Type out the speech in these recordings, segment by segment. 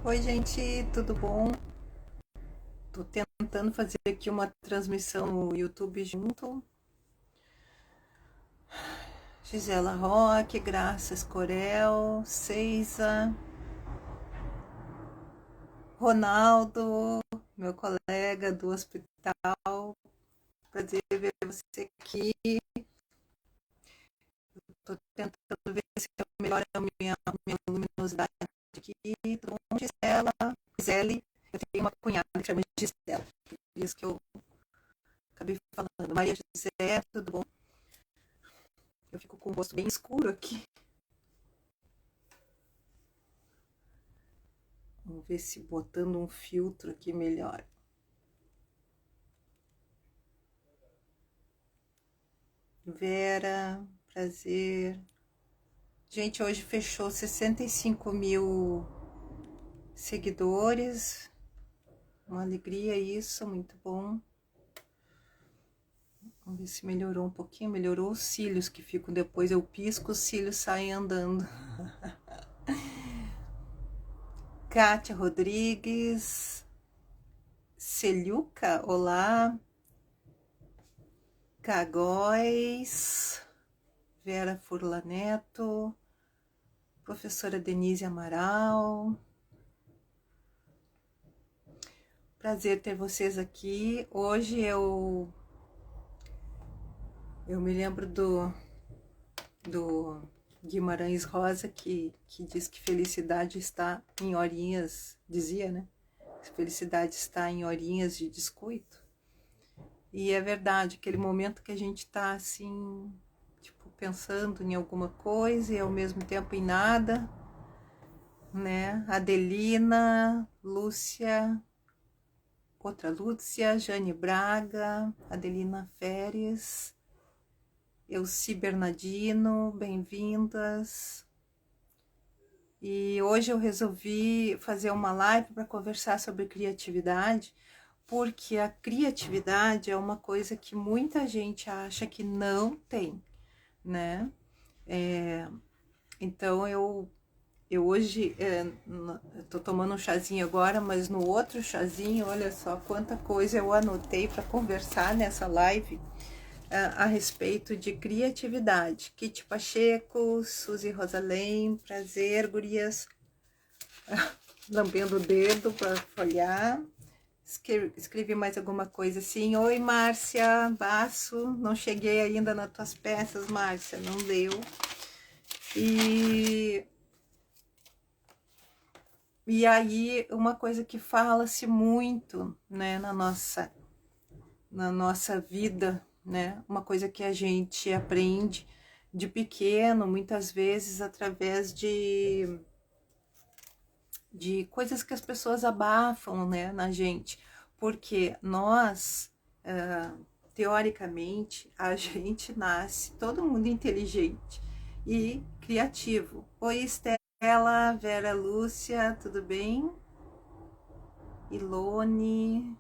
Oi, gente, tudo bom? Tô tentando fazer aqui uma transmissão no YouTube junto. Gisela Roque, Graça Escorel, Seiza, Ronaldo, meu colega do hospital. Prazer ver você aqui. Tô tentando ver se eu melhoro a minha luminosidade aqui. Tudo bom, Gisela? Gisele, eu tenho uma cunhada que chama Gisela. Por isso que eu acabei falando. Maria José, tudo bom? Eu fico com o rosto bem escuro aqui. Vamos ver se botando um filtro aqui melhora. Vera, prazer. Gente, hoje fechou 65 mil seguidores. Uma alegria isso, muito bom. Vamos ver se melhorou um pouquinho. Melhorou os cílios que ficam depois. Eu pisco, os cílios saem andando. Kátia Rodrigues. Celiuca, olá. Cagóis. Vera Furlaneto. Professora Denise Amaral. Prazer ter vocês aqui. Hoje eu me lembro do Guimarães Rosa que diz que felicidade está em horinhas, dizia, né? Felicidade está em horinhas de descoito. E é verdade, aquele momento que a gente tá assim, tipo, pensando em alguma coisa e ao mesmo tempo em nada, né? Adelina, Lúcia, outra Lúcia, Jane Braga, Adelina Feres, Elci Bernardino, bem-vindas. E hoje eu resolvi fazer uma live para conversar sobre criatividade, porque a criatividade é uma coisa que muita gente acha que não tem, né? Então eu hoje tô tomando um chazinho agora, mas no outro chazinho, olha só quanta coisa eu anotei para conversar nessa live a respeito de criatividade. Kitty Pacheco, Suzy Rosalém, prazer, gurias, lambendo o dedo para folhear. Escrevi mais alguma coisa assim. Oi, Márcia Basso, não cheguei ainda nas tuas peças, Márcia, não deu. E aí, uma coisa que fala-se muito, né, na nossa vida, né, uma coisa que a gente aprende de pequeno, muitas vezes através de coisas que as pessoas abafam, né, na gente, porque nós, teoricamente, a gente nasce, todo mundo inteligente e criativo. Oi, Estela, Vera Lúcia, tudo bem? Ilone.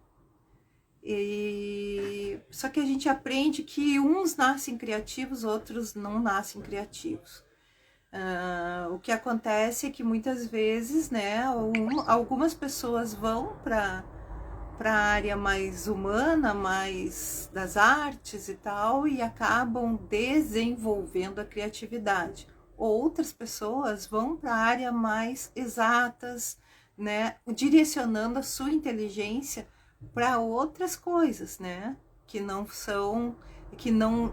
Só que a gente aprende que uns nascem criativos, outros não nascem criativos. O que acontece é que muitas vezes, né, algumas pessoas vão para a área mais humana, mais das artes e tal, e acabam desenvolvendo a criatividade. Outras pessoas vão para a área mais exatas, né, direcionando a sua inteligência para outras coisas, né, que não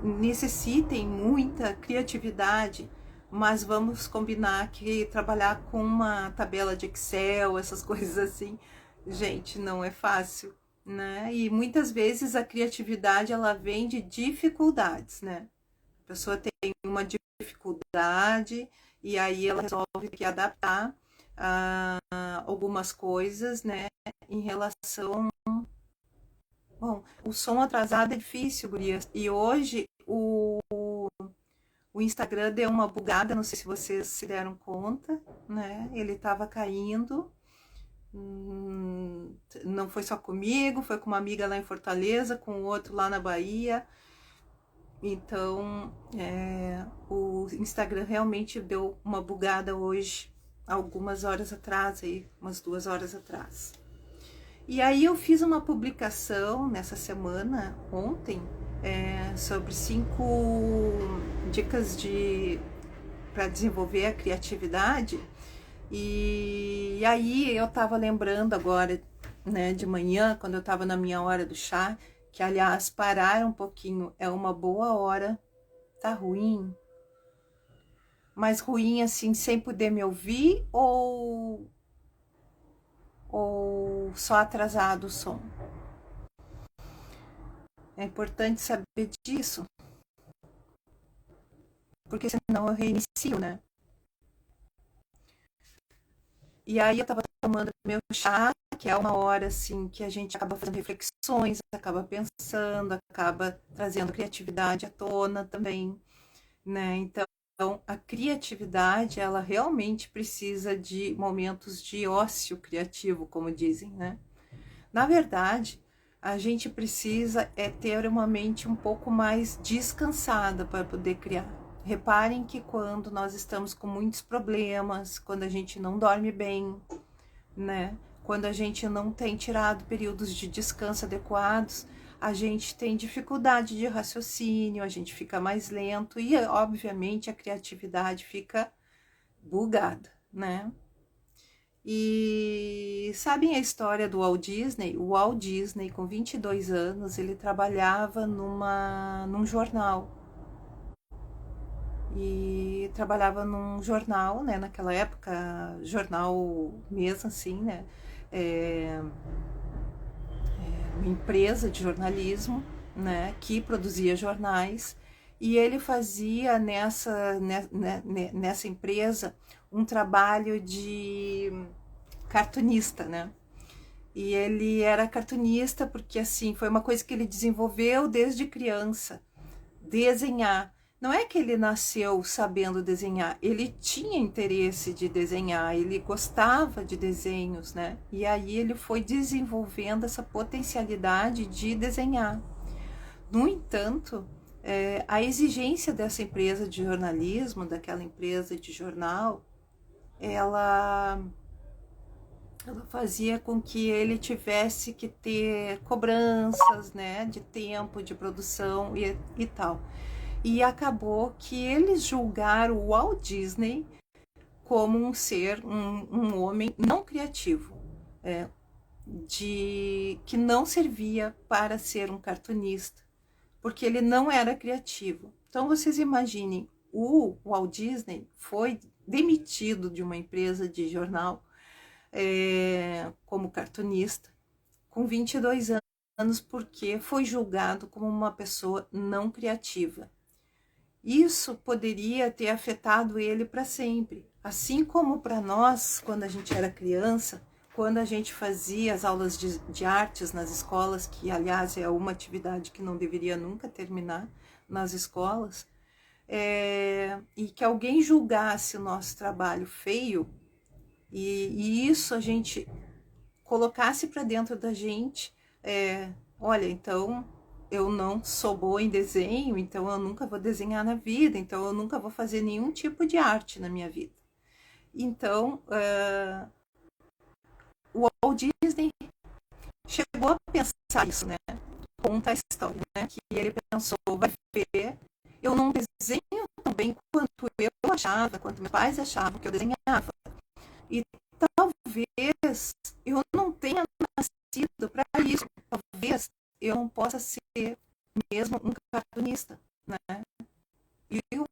necessitem muita criatividade, mas vamos combinar que trabalhar com uma tabela de Excel, essas coisas assim, gente, não é fácil, né? E muitas vezes a criatividade ela vem de dificuldades, né? A pessoa tem uma dificuldade e aí ela resolve que adaptar algumas coisas, né? Em relação. Bom, o som atrasado é difícil, gurias. E hoje o Instagram deu uma bugada, não sei se vocês se deram conta, né? Ele estava caindo. Não foi só comigo, foi com uma amiga lá em Fortaleza, com outro lá na Bahia. Então, o Instagram realmente deu uma bugada hoje. algumas horas atrás, aí, umas 2 horas atrás. E aí eu fiz uma publicação nessa semana, ontem, sobre 5 dicas para desenvolver a criatividade. E aí eu estava lembrando agora, né, de manhã, quando eu estava na minha hora do chá, que aliás, parar um pouquinho é uma boa hora. Tá ruim? Mas ruim assim, sem poder me ouvir ou só atrasado o som? É importante saber disso, porque senão eu reinicio, né? E aí eu tava tomando meu chá, que é uma hora assim que a gente acaba fazendo reflexões, acaba pensando, acaba trazendo criatividade à tona também, né? Então, a criatividade, ela realmente precisa de momentos de ócio criativo, como dizem, né? Na verdade, a gente precisa ter uma mente um pouco mais descansada para poder criar. Reparem que quando nós estamos com muitos problemas, quando a gente não dorme bem, né? Quando a gente não tem tirado períodos de descanso adequados, a gente tem dificuldade de raciocínio, a gente fica mais lento e, obviamente, a criatividade fica bugada, né? E sabem a história do Walt Disney? O Walt Disney, com 22 anos, ele trabalhava num jornal. E trabalhava num jornal, né? Naquela época, jornal mesmo assim, né? É, uma empresa de jornalismo, né? Que produzia jornais. E ele fazia nessa empresa um trabalho de cartunista, né? E ele era cartunista porque, assim, foi uma coisa que ele desenvolveu desde criança, desenhar. Não é que ele nasceu sabendo desenhar, ele tinha interesse de desenhar, ele gostava de desenhos, né? E aí ele foi desenvolvendo essa potencialidade de desenhar. No entanto, a exigência dessa empresa de jornalismo, daquela empresa de jornal, ela fazia com que ele tivesse que ter cobranças, né, de tempo, de produção e tal. E acabou que eles julgaram o Walt Disney como um ser, um homem não criativo, que não servia para ser um cartunista, porque ele não era criativo. Então vocês imaginem, o Walt Disney foi demitido de uma empresa de jornal como cartunista, com 22 anos, porque foi julgado como uma pessoa não criativa. Isso poderia ter afetado ele para sempre, assim como para nós, quando a gente era criança, quando a gente fazia as aulas de artes nas escolas, que aliás é uma atividade que não deveria nunca terminar nas escolas, e que alguém julgasse o nosso trabalho feio, e isso a gente colocasse para dentro da gente, olha, então eu não sou boa em desenho, então eu nunca vou desenhar na vida, então eu nunca vou fazer nenhum tipo de arte na minha vida. Então, o Walt Disney chegou a pensar isso, né? Conta a história, né? Que ele pensou, vai ver, eu não desenho tão bem quanto eu achava, quanto meus pais achavam que eu desenhava. E talvez eu não tenha nascido para isso. Talvez eu não possa ser mesmo um cartunista, né? E o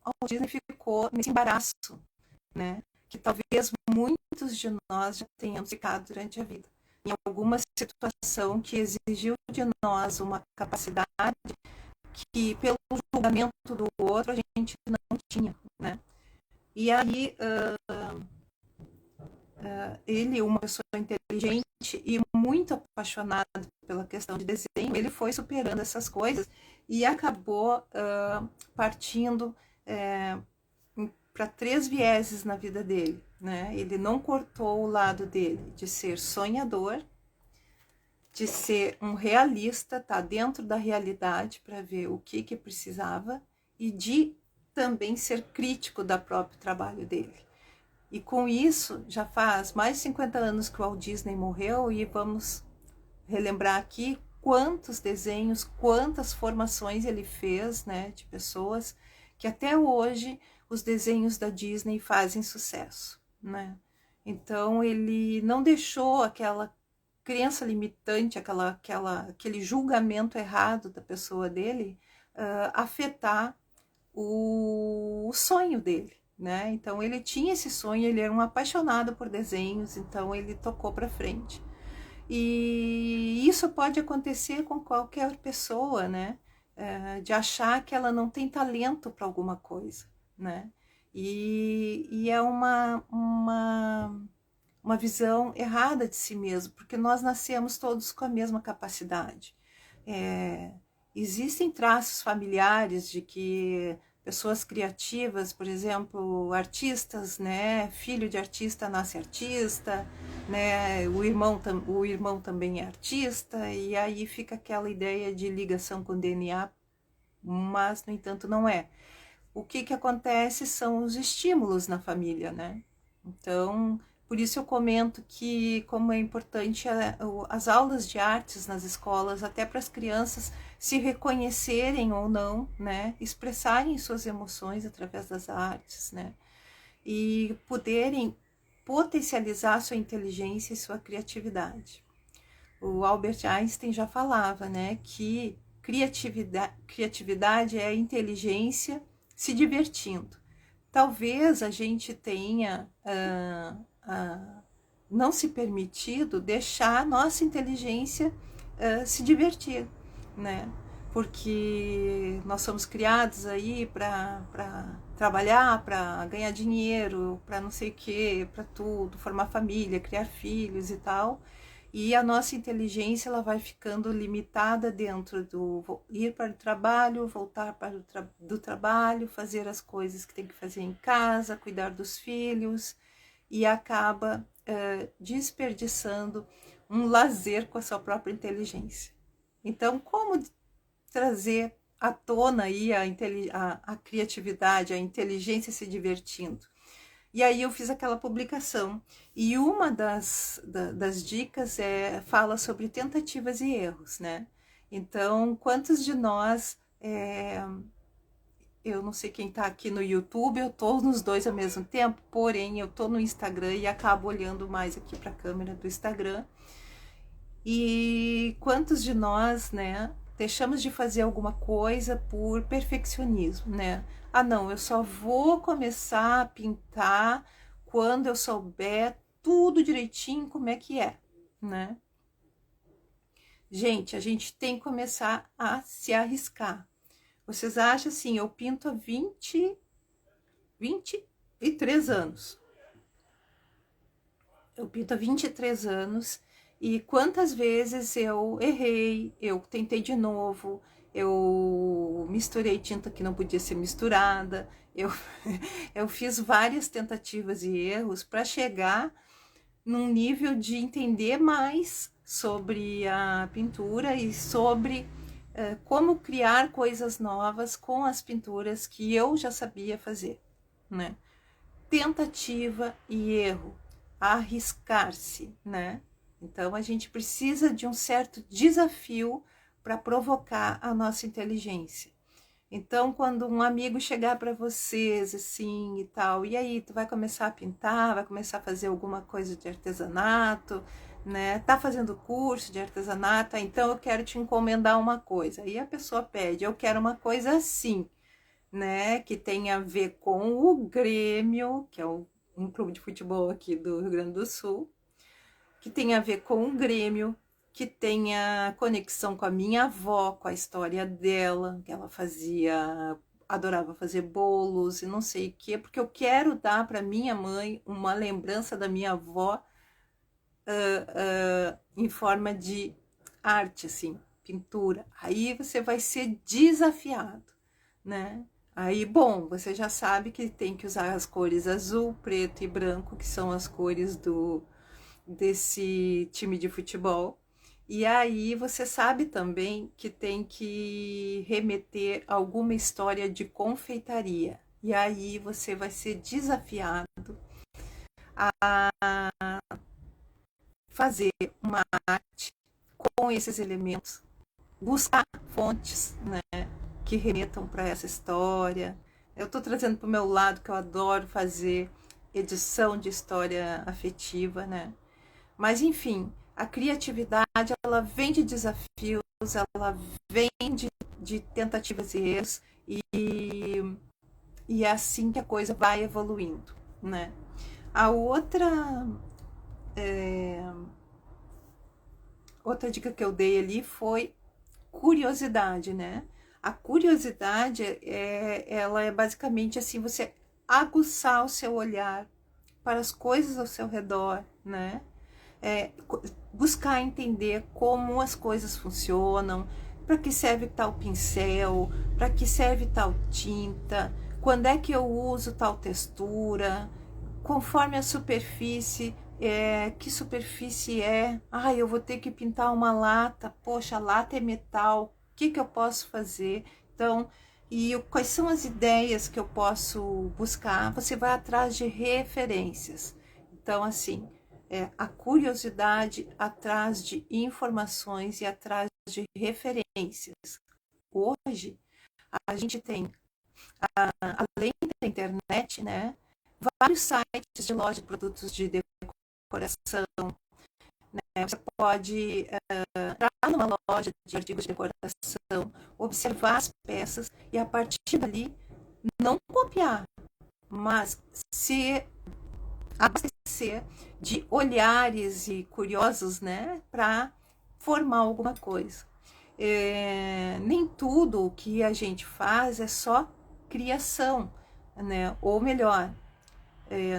Walt Disney ficou nesse embaraço, né? Que talvez muitos de nós já tenhamos ficado durante a vida. Em alguma situação que exigiu de nós uma capacidade que, pelo julgamento do outro, a gente não tinha, né? E aí, ele, uma pessoa inteligente e muito apaixonado pela questão de desenho, ele foi superando essas coisas e acabou partindo para 3 vieses na vida dele, né? Ele não cortou o lado dele de ser sonhador, de ser um realista, tá dentro da realidade para ver o que precisava, e de também ser crítico do próprio trabalho dele. E com isso, já faz mais de 50 anos que o Walt Disney morreu e vamos relembrar aqui quantos desenhos, quantas formações ele fez, né, de pessoas que até hoje os desenhos da Disney fazem sucesso, né? Então ele não deixou aquela crença limitante, aquele julgamento errado da pessoa dele afetar o sonho dele, né? Então ele tinha esse sonho, ele era um apaixonado por desenhos, então ele tocou para frente. E isso pode acontecer com qualquer pessoa, né? De achar que ela não tem talento para alguma coisa, né? E é uma visão errada de si mesmo, porque nós nascemos todos com a mesma capacidade. Existem traços familiares de que pessoas criativas, por exemplo, artistas, né? Filho de artista nasce artista, né? O irmão também é artista, e aí fica aquela ideia de ligação com DNA, mas, no entanto, não é. O que acontece são os estímulos na família, né? Então, por isso eu comento que como é importante as aulas de artes nas escolas, até para as crianças se reconhecerem ou não, né? Expressarem suas emoções através das artes, né? E poderem potencializar sua inteligência e sua criatividade. O Albert Einstein já falava, né, que criatividade é a inteligência se divertindo. Talvez a gente tenha não se permitido deixar a nossa inteligência se divertir, né? Porque nós somos criados aí para trabalhar, para ganhar dinheiro, para não sei o que, para tudo, formar família, criar filhos e tal. E a nossa inteligência ela vai ficando limitada dentro do ir para o trabalho, voltar do trabalho, fazer as coisas que tem que fazer em casa, cuidar dos filhos, e acaba desperdiçando um lazer com a sua própria inteligência. Então, como trazer à tona aí a criatividade, a inteligência se divertindo? E aí eu fiz aquela publicação. E uma das dicas fala sobre tentativas e erros, né? Então, quantos de nós... eu não sei quem tá aqui no YouTube, eu tô nos dois ao mesmo tempo, porém eu tô no Instagram e acabo olhando mais aqui para a câmera do Instagram. E quantos de nós, né, deixamos de fazer alguma coisa por perfeccionismo, né? Ah, não, eu só vou começar a pintar quando eu souber tudo direitinho como é que é, né? Gente, a gente tem que começar a se arriscar. Vocês acham assim, eu pinto há 23 anos. Eu pinto há 23 anos e quantas vezes eu errei, eu tentei de novo, eu misturei tinta que não podia ser misturada, eu fiz várias tentativas e erros para chegar num nível de entender mais sobre a pintura e sobre como criar coisas novas com as pinturas que eu já sabia fazer, né? Tentativa e erro, arriscar-se, né? Então a gente precisa de um certo desafio para provocar a nossa inteligência. Então, quando um amigo chegar para vocês assim e tal, e aí, tu vai começar a pintar, vai começar a fazer alguma coisa de artesanato, né? Tá fazendo curso de artesanato, então eu quero te encomendar uma coisa. E a pessoa pede, eu quero uma coisa assim, né? Que tem a ver com o Grêmio, que é um clube de futebol aqui do Rio Grande do Sul, que tem a ver com o Grêmio, que tenha conexão com a minha avó, com a história dela, que ela adorava fazer bolos e não sei o quê, porque eu quero dar para minha mãe uma lembrança da minha avó em forma de arte, assim, pintura. Aí você vai ser desafiado, né? Aí, bom, você já sabe que tem que usar as cores azul, preto e branco, que são as cores desse time de futebol. E aí você sabe também que tem que remeter alguma história de confeitaria. E aí você vai ser desafiado a fazer uma arte com esses elementos, buscar fontes, né, que remetam para essa história. Eu estou trazendo para o meu lado que eu adoro fazer edição de história afetiva, né? Mas enfim, a criatividade ela vem de desafios, ela vem de tentativas e erros e é assim que a coisa vai evoluindo, né? A outra dica que eu dei ali foi curiosidade, né? A curiosidade ela é basicamente assim, você aguçar o seu olhar para as coisas ao seu redor, né? Buscar entender como as coisas funcionam, para que serve tal pincel, para que serve tal tinta, quando é que eu uso tal textura, conforme a superfície, que superfície é, eu vou ter que pintar uma lata, poxa, a lata é metal, o que eu posso fazer? Então, quais são as ideias que eu posso buscar? Você vai atrás de referências. Então, assim, a curiosidade atrás de informações e atrás de referências. Hoje, a gente tem, além da internet, né, vários sites de loja de produtos de decoração. Né? Você pode entrar numa loja de artigos de decoração, observar as peças e, a partir dali, não copiar, mas se abastecer de olhares e curiosos, né, para formar alguma coisa. Nem tudo o que a gente faz é só criação, né? Ou melhor,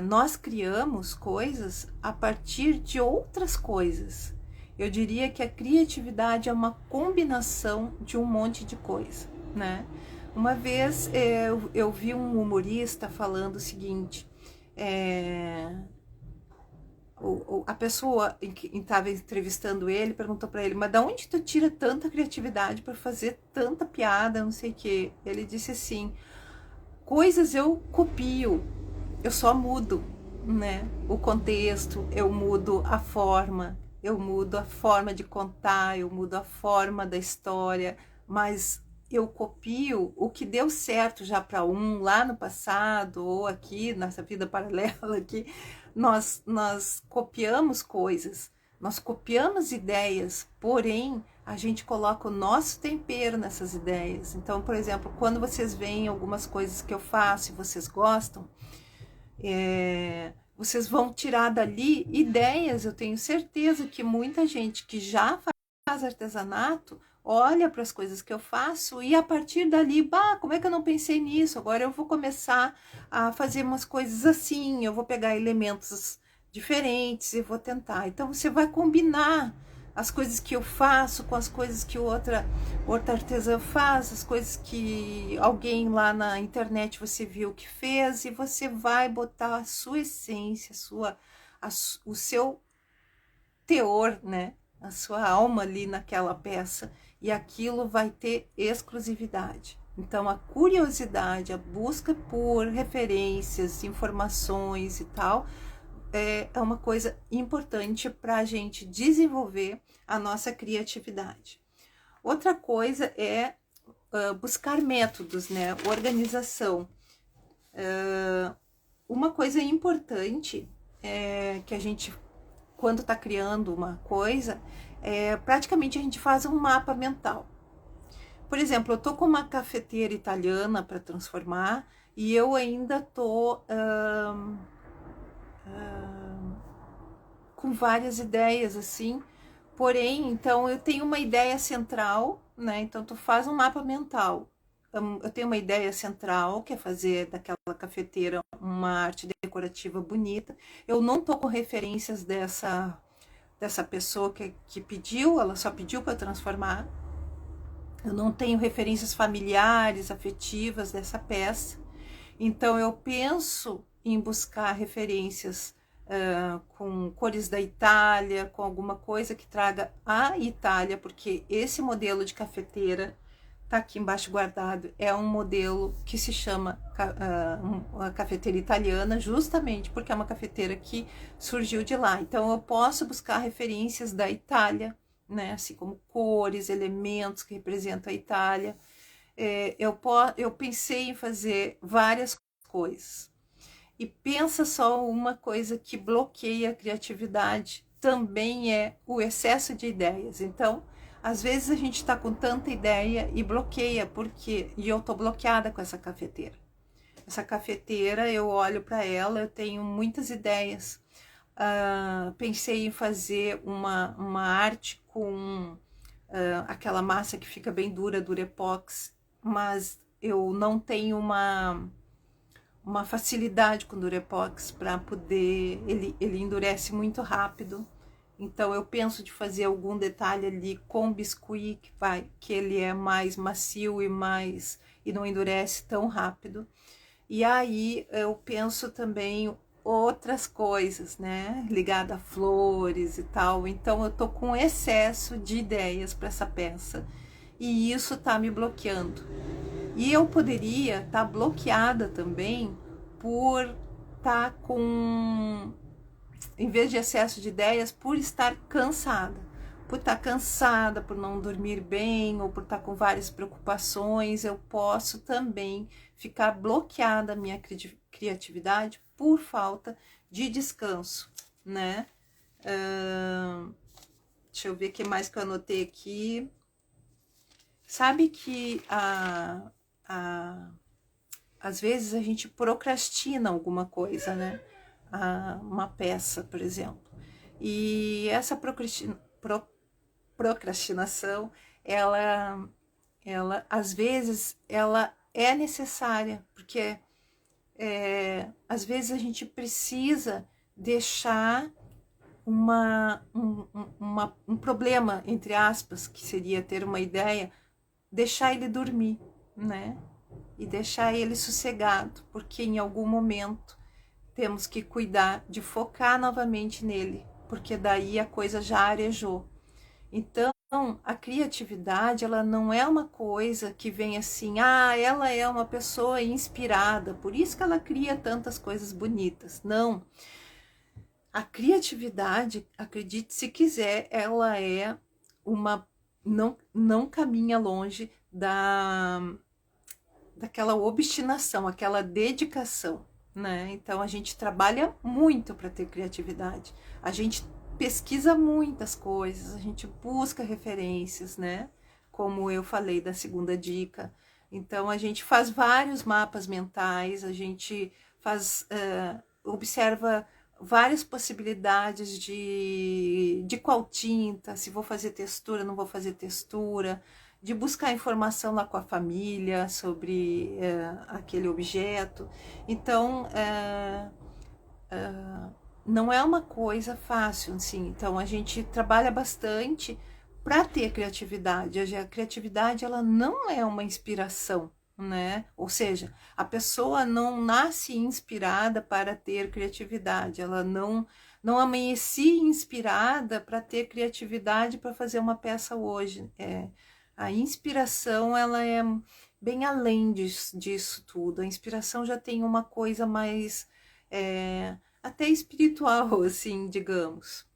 nós criamos coisas a partir de outras coisas. Eu diria que a criatividade é uma combinação de um monte de coisa, né? Uma vez eu vi um humorista falando o seguinte, a pessoa que estava entrevistando ele perguntou para ele, mas de onde tu tira tanta criatividade para fazer tanta piada, não sei o que. Ele disse assim, coisas eu copio, eu só mudo, né? O contexto, eu mudo a forma de contar, eu mudo a forma da história, mas eu copio o que deu certo já para lá no passado, ou aqui nessa vida paralela aqui, nós copiamos coisas, nós copiamos ideias, porém a gente coloca o nosso tempero nessas ideias. Então, por exemplo, quando vocês veem algumas coisas que eu faço e vocês gostam, vocês vão tirar dali ideias. Eu tenho certeza que muita gente que já faz artesanato olha para as coisas que eu faço e a partir dali, como é que eu não pensei nisso? Agora eu vou começar a fazer umas coisas assim, eu vou pegar elementos diferentes e vou tentar. Então você vai combinar as coisas que eu faço com as coisas que outra artesã faz, as coisas que alguém lá na internet você viu que fez, e você vai botar a sua essência, o seu teor, né? A sua alma ali naquela peça, e aquilo vai ter exclusividade. Então, a curiosidade, a busca por referências, informações e tal, é uma coisa importante para a gente desenvolver a nossa criatividade. Outra coisa é buscar métodos, né? Organização. Uma coisa importante é que a gente, quando está criando uma coisa, praticamente a gente faz um mapa mental. Por exemplo, eu estou com uma cafeteira italiana para transformar e eu ainda estou com várias ideias assim, porém, então eu tenho uma ideia central, né? Então tu faz um mapa mental. Eu tenho uma ideia central, que é fazer daquela cafeteira uma arte decorativa bonita. Eu não tô com referências dessa pessoa que pediu, ela só pediu para transformar. Eu não tenho referências familiares, afetivas dessa peça. Então eu penso em buscar referências com cores da Itália, com alguma coisa que traga a Itália, porque esse modelo de cafeteira tá aqui embaixo guardado, é um modelo que se chama uma cafeteira italiana, justamente porque é uma cafeteira que surgiu de lá. Então eu posso buscar referências da Itália, né? Assim como cores, elementos que representam a Itália. Eu pensei em fazer várias coisas. E pensa só, uma coisa que bloqueia a criatividade também é o excesso de ideias. Então, às vezes a gente está com tanta ideia e bloqueia, porque e eu tô bloqueada com essa cafeteira. Essa cafeteira, eu olho para ela, eu tenho muitas ideias. Pensei em fazer uma arte com aquela massa que fica bem dura, Durepox, mas eu não tenho uma facilidade com Durepox para poder, ele endurece muito rápido. Então eu penso de fazer algum detalhe ali com biscuit que ele é mais macio e não endurece tão rápido. E aí eu penso também outras coisas, né, ligada a flores e tal. Então eu tô com excesso de ideias para essa peça e isso tá me bloqueando. E eu poderia estar bloqueada também por estar com, em vez de excesso de ideias, por estar cansada. Por estar cansada, por não dormir bem, ou por estar com várias preocupações, eu posso também ficar bloqueada a minha criatividade por falta de descanso, né? Deixa eu ver o que mais que eu anotei aqui. Sabe que às vezes a gente procrastina alguma coisa, né? Uma peça, por exemplo. E essa procrastinação, ela às vezes, ela é necessária, porque às vezes a gente precisa deixar um problema, entre aspas, que seria ter uma ideia, deixar ele dormir, né? E deixar ele sossegado, porque em algum momento temos que cuidar de focar novamente nele, porque daí a coisa já arejou. Então, a criatividade, ela não é uma coisa que vem assim, ela é uma pessoa inspirada, por isso que ela cria tantas coisas bonitas. Não. A criatividade, acredite se quiser, ela é não caminha longe daquela obstinação, aquela dedicação, né? Então a gente trabalha muito para ter criatividade. A gente pesquisa muitas coisas, a gente busca referências, né? Como eu falei da segunda dica. Então a gente faz vários mapas mentais, a gente observa várias possibilidades de qual tinta, se vou fazer textura, não vou fazer textura, de buscar informação lá com a família sobre aquele objeto. Então, não é uma coisa fácil, assim. Então, a gente trabalha bastante para ter criatividade. A criatividade, ela não é uma inspiração, né? Ou seja, a pessoa não nasce inspirada para ter criatividade. Ela não amanheci inspirada para ter criatividade para fazer uma peça hoje. A inspiração, ela é bem além disso tudo. A inspiração já tem uma coisa mais até espiritual, assim, digamos.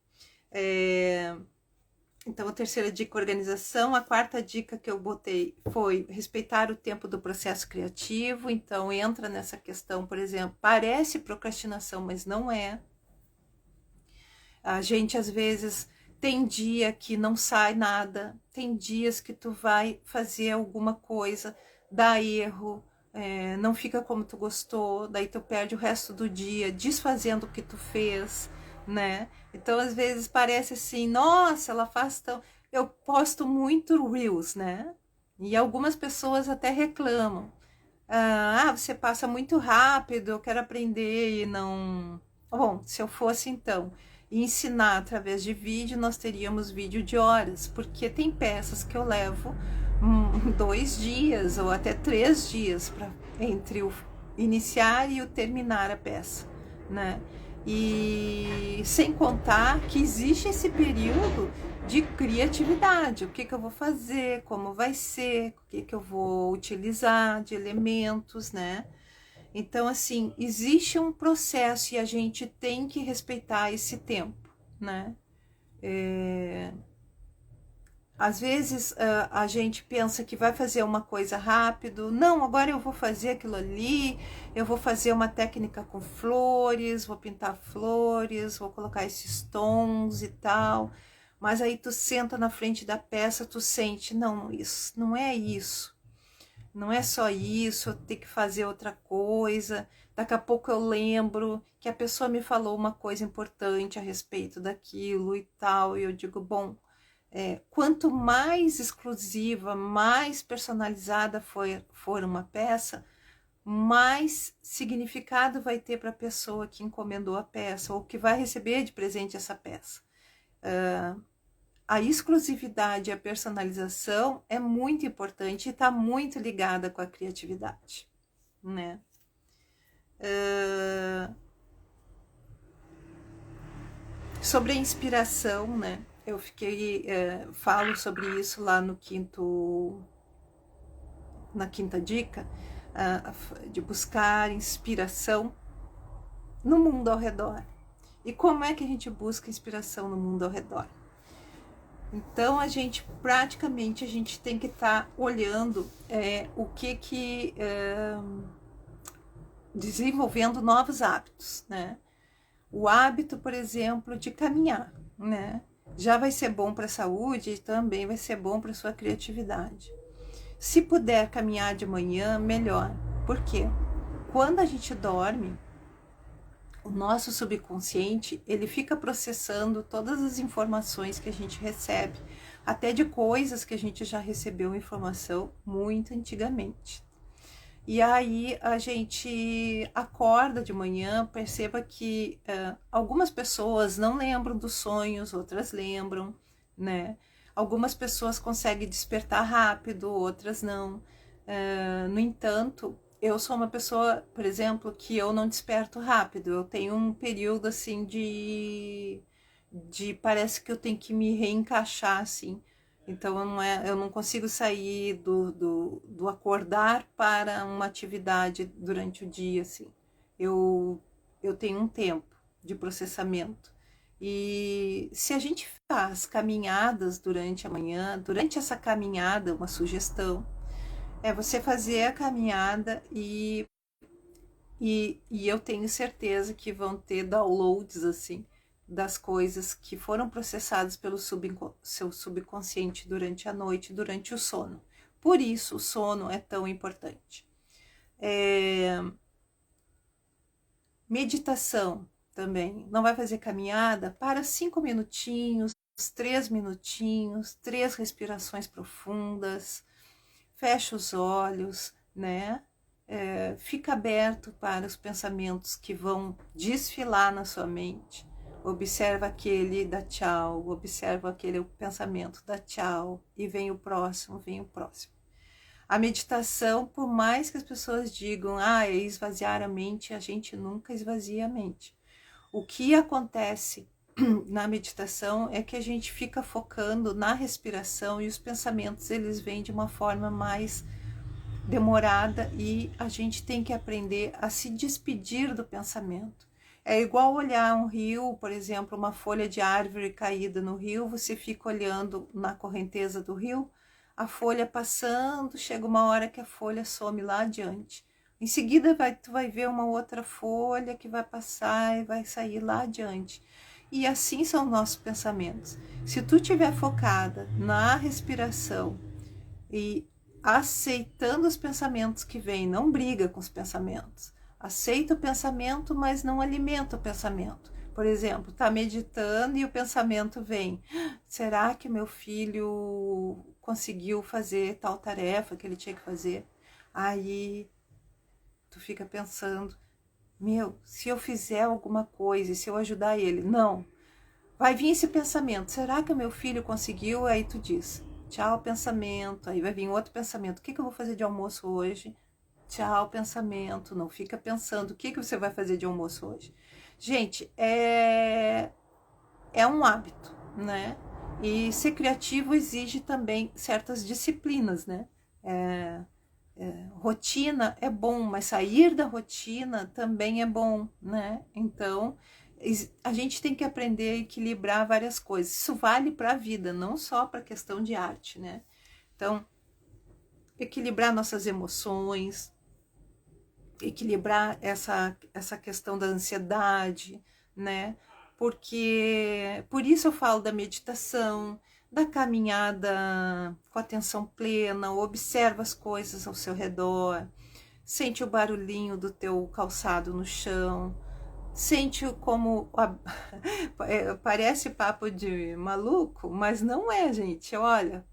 Então, a terceira dica, organização. A quarta dica que eu botei foi respeitar o tempo do processo criativo. Então, entra nessa questão, por exemplo, parece procrastinação, mas não é. A gente, às vezes, tem dia que não sai nada, tem dias que tu vai fazer alguma coisa, dá erro, não fica como tu gostou, daí tu perde o resto do dia desfazendo o que tu fez, né? Então, às vezes, parece assim, nossa, ela faz tão... Eu posto muito Reels, né? E algumas pessoas até reclamam. Você passa muito rápido, eu quero aprender e não... Bom, se eu fosse, então, ensinar através de vídeo, nós teríamos vídeo de horas, porque tem peças que eu levo 2 dias ou até 3 dias entre o iniciar e o terminar a peça, né? E sem contar que existe esse período de criatividade. O que eu vou fazer, como vai ser, o que eu vou utilizar de elementos, né? Então, assim, existe um processo e a gente tem que respeitar esse tempo, né? Às vezes a gente pensa que vai fazer uma coisa rápido, não, agora eu vou fazer aquilo ali, eu vou fazer uma técnica com flores, vou pintar flores, vou colocar esses tons e tal, mas aí tu senta na frente da peça, tu sente, não, isso não é isso, não é só isso, eu tenho que fazer outra coisa, daqui a pouco eu lembro que a pessoa me falou uma coisa importante a respeito daquilo e tal, e eu digo, bom, quanto mais exclusiva, mais personalizada for uma peça, mais significado vai ter para a pessoa que encomendou a peça ou que vai receber de presente essa peça. A exclusividade e a personalização é muito importante e está muito ligada com a criatividade, né? Sobre a inspiração, né? Eu falo sobre isso lá na quinta dica, de buscar inspiração no mundo ao redor. E como é que a gente busca inspiração no mundo ao redor? Então, praticamente, a gente tem que estar olhando desenvolvendo novos hábitos, né? O hábito, por exemplo, de caminhar, né? Já vai ser bom para a saúde e também vai ser bom para a sua criatividade. Se puder caminhar de manhã, melhor. Por quê? Quando a gente dorme, o nosso subconsciente, ele fica processando todas as informações que a gente recebe, até de coisas que a gente já recebeu informação muito antigamente. E aí a gente acorda de manhã, perceba que algumas pessoas não lembram dos sonhos, outras lembram, né? Algumas pessoas conseguem despertar rápido, outras não. No entanto, eu sou uma pessoa, por exemplo, que eu não desperto rápido. Eu tenho um período assim de parece que eu tenho que me reencaixar assim. Então eu não consigo sair do acordar para uma atividade durante o dia, assim. Eu tenho um tempo de processamento. E se a gente faz caminhadas durante a manhã, durante essa caminhada, uma sugestão, é você fazer a caminhada e eu tenho certeza que vão ter downloads, assim, das coisas que foram processadas pelo seu subconsciente durante a noite, durante o sono. Por isso o sono é tão importante. Meditação também. Não vai fazer caminhada? Para 5 minutinhos, 3 minutinhos, 3 respirações profundas, fecha os olhos, né? Fica aberto para os pensamentos que vão desfilar na sua mente. Observa aquele, dá tchau, observa aquele pensamento, dá tchau, e vem o próximo, vem o próximo. A meditação, por mais que as pessoas digam, é esvaziar a mente, a gente nunca esvazia a mente. O que acontece na meditação é que a gente fica focando na respiração e os pensamentos, eles vêm de uma forma mais demorada e a gente tem que aprender a se despedir do pensamento. É igual olhar um rio, por exemplo, uma folha de árvore caída no rio, você fica olhando na correnteza do rio, a folha passando, chega uma hora que a folha some lá adiante. Em seguida tu vai ver uma outra folha que vai passar e vai sair lá adiante. E assim são nossos pensamentos. Se tu estiver focada na respiração e aceitando os pensamentos que vêm, não briga com os pensamentos. Aceita o pensamento, mas não alimenta o pensamento. Por exemplo, tá meditando e o pensamento vem. Será que meu filho conseguiu fazer tal tarefa que ele tinha que fazer? Aí tu fica pensando, se eu fizer alguma coisa, se eu ajudar ele? Não. Vai vir esse pensamento, será que o meu filho conseguiu? Aí tu diz, tchau pensamento, aí vai vir outro pensamento, o que eu vou fazer de almoço hoje? Tchau pensamento, não fica pensando o que você vai fazer de almoço hoje. Gente, é um hábito, né? E ser criativo exige também certas disciplinas, né? Rotina é bom, mas sair da rotina também é bom, né? Então, a gente tem que aprender a equilibrar várias coisas. Isso vale para a vida, não só para a questão de arte, né? Então, equilibrar nossas emoções, equilibrar essa questão da ansiedade, né? Porque por isso eu falo da meditação, da caminhada com atenção plena, observa as coisas ao seu redor, sente o barulhinho do teu calçado no chão, sente como parece papo de maluco, mas não é, gente. Olha,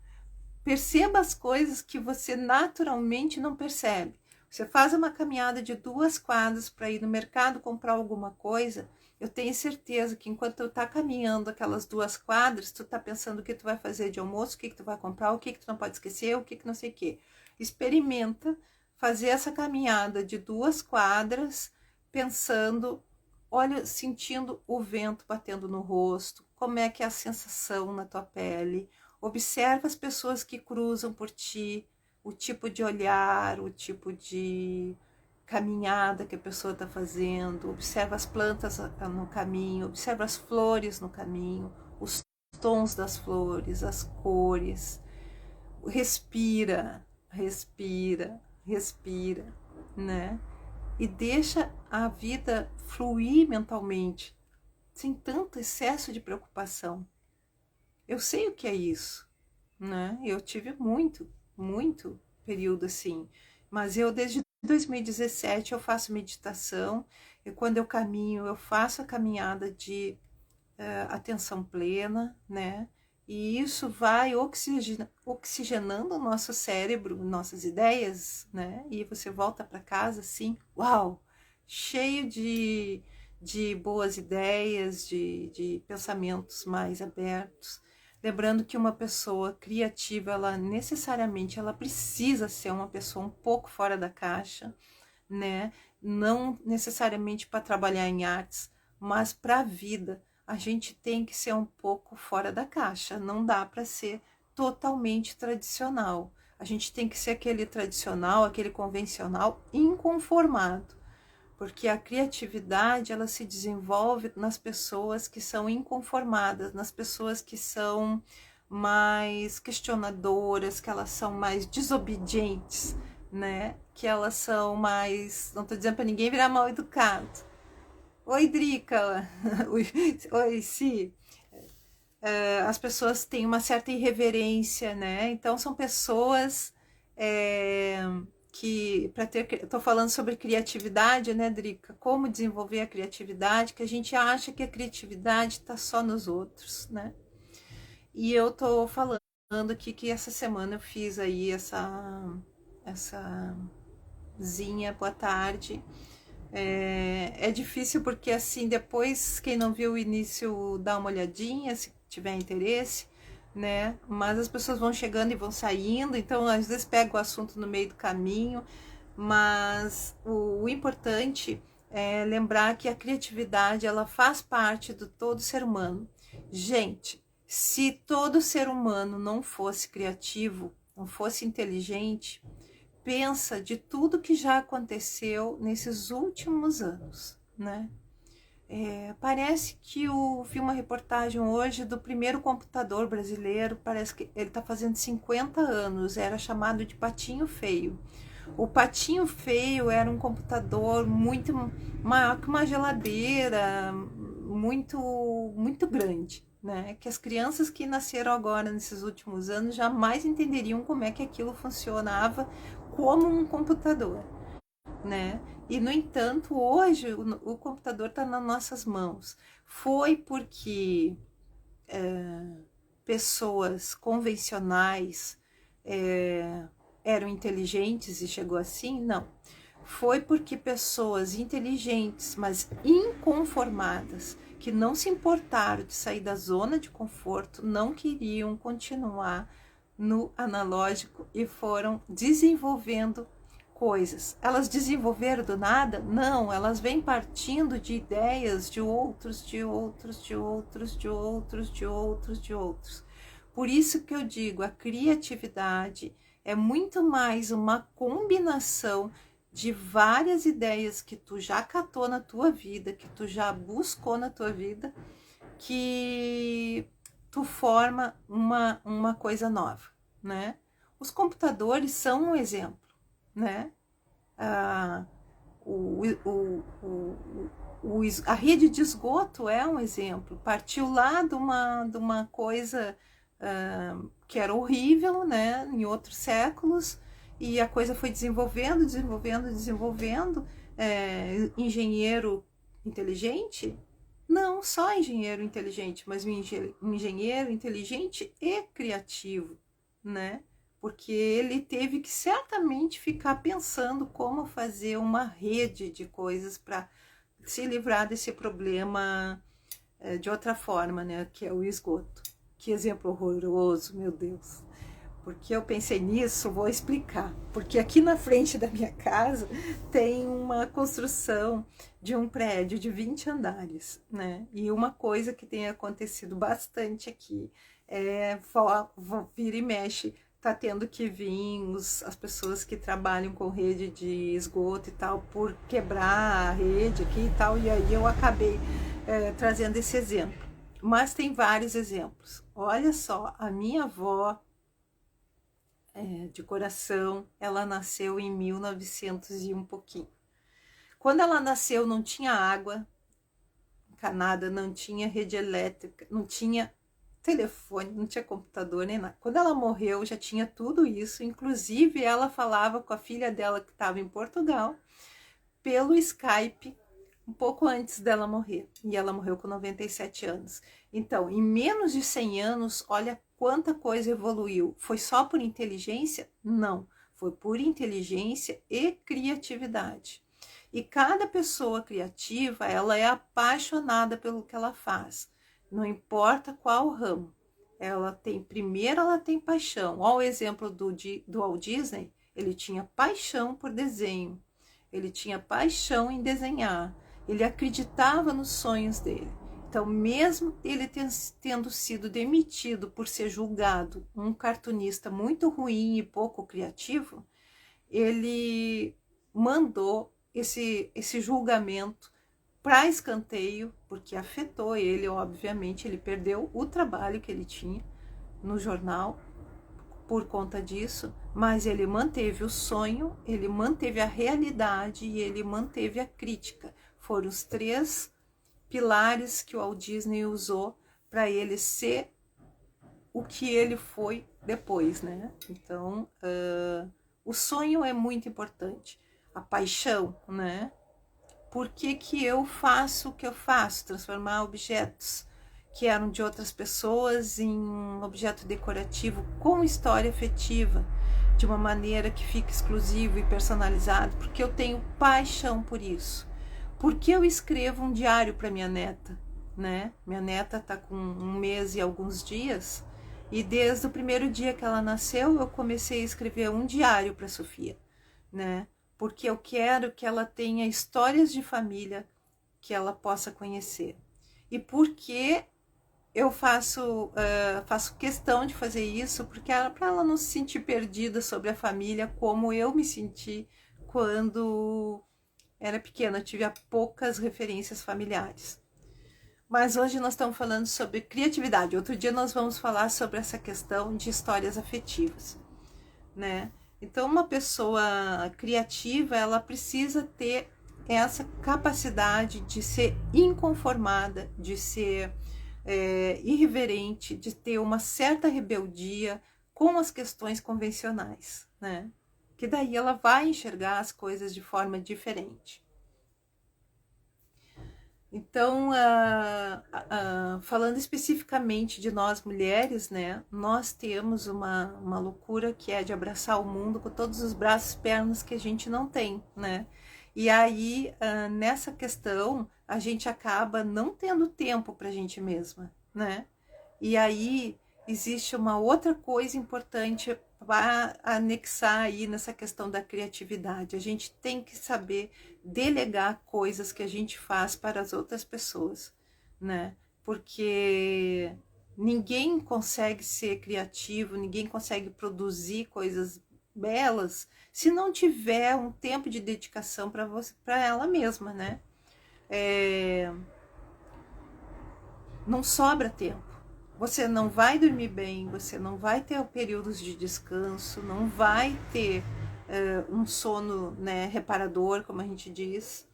perceba as coisas que você naturalmente não percebe. Você faz uma caminhada de 2 quadras para ir no mercado comprar alguma coisa, eu tenho certeza que enquanto tu tá caminhando aquelas 2 quadras, tu tá pensando o que tu vai fazer de almoço, o que tu vai comprar, o que tu não pode esquecer, o que não sei o que. Experimenta fazer essa caminhada de 2 quadras pensando, olha, sentindo o vento batendo no rosto, como é que é a sensação na tua pele. Observa as pessoas que cruzam por ti, o tipo de olhar, o tipo de caminhada que a pessoa está fazendo. Observa as plantas no caminho, observa as flores no caminho, os tons das flores, as cores. Respira, respira, respira, né? E deixa a vida fluir mentalmente, sem tanto excesso de preocupação. Eu sei o que é isso, né? Eu tive muito período assim, mas eu desde 2017 eu faço meditação, e quando eu caminho, eu faço a caminhada de atenção plena, né? E isso vai oxigenando o nosso cérebro, nossas ideias, né? E você volta para casa assim, uau, cheio de boas ideias, de pensamentos mais abertos. Lembrando que uma pessoa criativa, ela necessariamente ela precisa ser uma pessoa um pouco fora da caixa, né? Não necessariamente para trabalhar em artes, mas para a vida. A gente tem que ser um pouco fora da caixa, não dá para ser totalmente tradicional. A gente tem que ser aquele tradicional, aquele convencional inconformado, porque a criatividade ela se desenvolve nas pessoas que são inconformadas, nas pessoas que são mais questionadoras, que elas são mais desobedientes, né? Que elas são mais, não estou dizendo para ninguém virar mal educado. Oi, Drica. Oi, Si. As pessoas têm uma certa irreverência, né? Então são pessoas que para ter, estou falando sobre criatividade, né, Drica? Como desenvolver a criatividade, que a gente acha que a criatividade está só nos outros, né? E eu tô falando aqui que essa semana eu fiz aí essa zinha, boa tarde. É difícil porque assim, depois quem não viu o início dá uma olhadinha, se tiver interesse, né? Mas as pessoas vão chegando e vão saindo, então às vezes pego o assunto no meio do caminho, mas o importante é lembrar que a criatividade ela faz parte do todo ser humano. Gente, se todo ser humano não fosse criativo, não fosse inteligente, pensa de tudo que já aconteceu nesses últimos anos, né? Parece que eu vi uma reportagem hoje do primeiro computador brasileiro, parece que ele está fazendo 50 anos, era chamado de Patinho Feio. O Patinho Feio era um computador muito maior que uma geladeira, muito grande, né? Que as crianças que nasceram agora nesses últimos anos jamais entenderiam como é que aquilo funcionava como um computador, né? E no entanto, hoje o computador está nas nossas mãos. Foi porque pessoas convencionais eram inteligentes e chegou assim? Não. Foi porque pessoas inteligentes, mas inconformadas, que não se importaram de sair da zona de conforto, não queriam continuar no analógico e foram desenvolvendo coisas. Elas desenvolveram do nada? Não, elas vêm partindo de ideias de outros, de outros, de outros, de outros, de outros, de outros. Por isso que eu digo, a criatividade é muito mais uma combinação de várias ideias que tu já catou na tua vida, que tu já buscou na tua vida, que tu forma uma coisa nova, né? Os computadores são um exemplo, né? A rede de esgoto é um exemplo. Partiu lá de uma coisa que era horrível, né? Em outros séculos, e a coisa foi desenvolvendo, desenvolvendo, desenvolvendo. Engenheiro inteligente? Não só engenheiro inteligente, mas um engenheiro inteligente e criativo, né? Porque ele teve que certamente ficar pensando como fazer uma rede de coisas para se livrar desse problema de outra forma, né? Que é o esgoto. Que exemplo horroroso, meu Deus. Porque eu pensei nisso, vou explicar. Porque aqui na frente da minha casa tem uma construção de um prédio de 20 andares, né? E uma coisa que tem acontecido bastante aqui vira e mexe, tá tendo que vir as pessoas que trabalham com rede de esgoto e tal, por quebrar a rede aqui e tal, e aí eu acabei trazendo esse exemplo. Mas tem vários exemplos. Olha só, a minha avó, de coração, ela nasceu em 1900 e um pouquinho. Quando ela nasceu não tinha água encanada, não tinha rede elétrica, não tinha telefone, não tinha computador nem nada. Quando ela morreu já tinha tudo isso, inclusive ela falava com a filha dela que estava em Portugal pelo Skype um pouco antes dela morrer, e ela morreu com 97 anos. Então, em menos de 100 anos, olha quanta coisa evoluiu. Foi só por inteligência? Não, foi por inteligência e criatividade. E cada pessoa criativa, ela é apaixonada pelo que ela faz, não importa qual ramo. Primeiro ela tem paixão. Olha o exemplo do Walt Disney, ele tinha paixão por desenho, ele tinha paixão em desenhar, ele acreditava nos sonhos dele. Então, mesmo ele tendo sido demitido por ser julgado um cartunista muito ruim e pouco criativo, ele mandou esse julgamento para escanteio, porque afetou ele, obviamente, ele perdeu o trabalho que ele tinha no jornal por conta disso, mas ele manteve o sonho, ele manteve a realidade e ele manteve a crítica. Foram os 3 pilares que o Walt Disney usou para ele ser o que ele foi depois, né? Então, o sonho é muito importante, a paixão, né? Por que eu faço o que eu faço? Transformar objetos que eram de outras pessoas em um objeto decorativo com história afetiva, de uma maneira que fique exclusivo e personalizado, porque eu tenho paixão por isso. Porque eu escrevo um diário para minha neta, né? Minha neta está com 1 mês e alguns dias, e desde o primeiro dia que ela nasceu, eu comecei a escrever um diário para Sofia, né? Porque eu quero que ela tenha histórias de família que ela possa conhecer. E porque eu faço questão de fazer isso, porque para ela não se sentir perdida sobre a família, como eu me senti quando era pequena, eu tive poucas referências familiares. Mas hoje nós estamos falando sobre criatividade. Outro dia nós vamos falar sobre essa questão de histórias afetivas, né? Então, uma pessoa criativa, ela precisa ter essa capacidade de ser inconformada, de ser irreverente, de ter uma certa rebeldia com as questões convencionais, né? Que daí ela vai enxergar as coisas de forma diferente. Então, falando especificamente de nós mulheres, né, nós temos uma loucura que é de abraçar o mundo com todos os braços e pernas que a gente não tem, né? E aí, nessa questão, a gente acaba não tendo tempo para a gente mesma, né? E aí, existe uma outra coisa importante para anexar aí nessa questão da criatividade. A gente tem que saber delegar coisas que a gente faz para as outras pessoas, né? Porque ninguém consegue ser criativo, ninguém consegue produzir coisas belas se não tiver um tempo de dedicação para você, para ela mesma, né? Não sobra tempo. Você não vai dormir bem, você não vai ter períodos de descanso, não vai ter um sono, né, reparador, como a gente diz.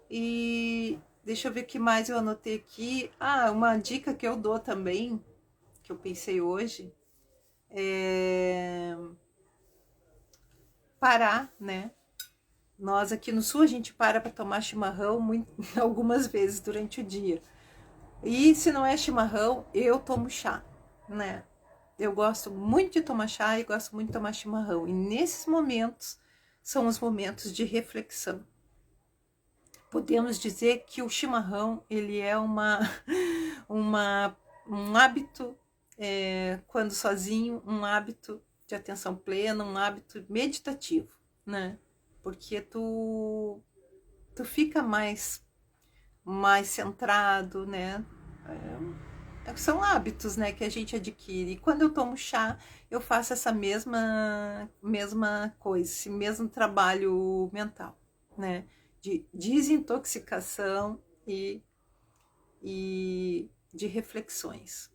E deixa eu ver o que mais eu anotei aqui. Uma dica que eu dou também, que eu pensei hoje, é parar, né? Nós aqui no sul a gente para tomar chimarrão algumas vezes durante o dia. E se não é chimarrão, eu tomo chá, né? Eu gosto muito de tomar chá e gosto muito de tomar chimarrão. E nesses momentos são os momentos de reflexão. Podemos dizer que o chimarrão, ele é um hábito, quando sozinho, um hábito de atenção plena, um hábito meditativo, né? Porque tu fica mais centrado, né? São hábitos, né, que a gente adquire. E quando eu tomo chá, eu faço essa mesma coisa, esse mesmo trabalho mental, né? De desintoxicação e de reflexões.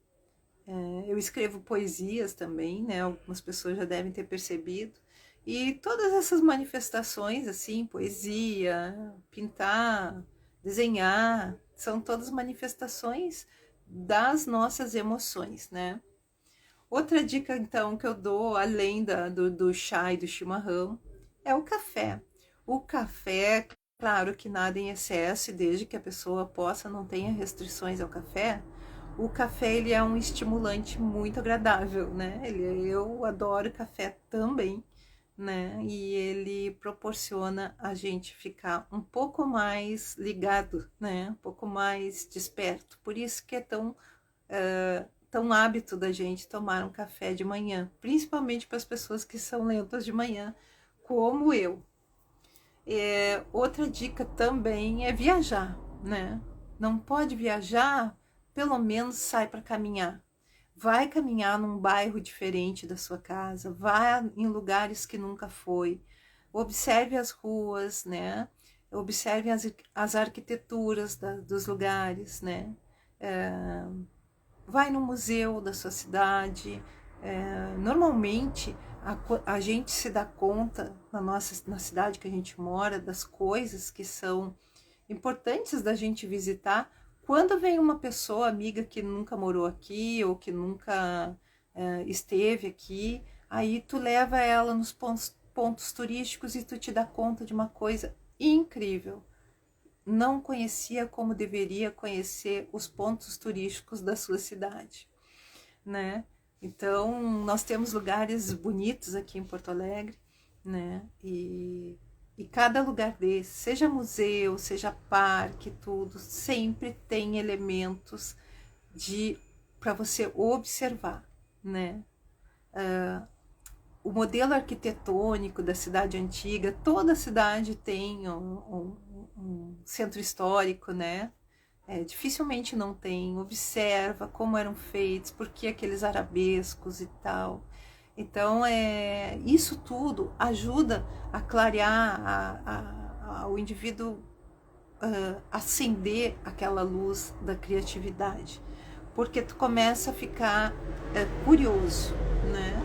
Eu escrevo poesias também, né? Algumas pessoas já devem ter percebido. E todas essas manifestações, assim, poesia, pintar, desenhar, são todas manifestações das nossas emoções, né? Outra dica, então, que eu dou, além do chá e do chimarrão, é o café. O café, claro que nada em excesso, e desde que a pessoa não tenha restrições ao café, o café, ele é um estimulante muito agradável, né? Eu adoro café também, né? E ele proporciona a gente ficar um pouco mais ligado, né? Um pouco mais desperto. Por isso que é tão hábito da gente tomar um café de manhã, principalmente para as pessoas que são lentas de manhã, como eu. Outra dica também é viajar, né? Não pode viajar, pelo menos sai para caminhar. Vai caminhar num bairro diferente da sua casa, vai em lugares que nunca foi, observe as ruas, né? Observe as arquiteturas dos lugares, né? Vai no museu da sua cidade. Normalmente a gente se dá conta na cidade que a gente mora das coisas que são importantes da gente visitar quando vem uma pessoa amiga que nunca morou aqui ou que nunca esteve aqui. Aí tu leva ela nos pontos turísticos e tu te dá conta de uma coisa incrível. Não conhecia como deveria conhecer os pontos turísticos da sua cidade, né? Então, nós temos lugares bonitos aqui em Porto Alegre, né? E cada lugar desse, seja museu, seja parque, tudo, sempre tem elementos para você observar, né? O modelo arquitetônico da cidade antiga, toda cidade tem um centro histórico, né? Dificilmente não tem. Observa como eram feitos, por que aqueles arabescos e tal. Então, isso tudo ajuda a clarear o indivíduo, acender aquela luz da criatividade, porque tu começa a ficar curioso, né?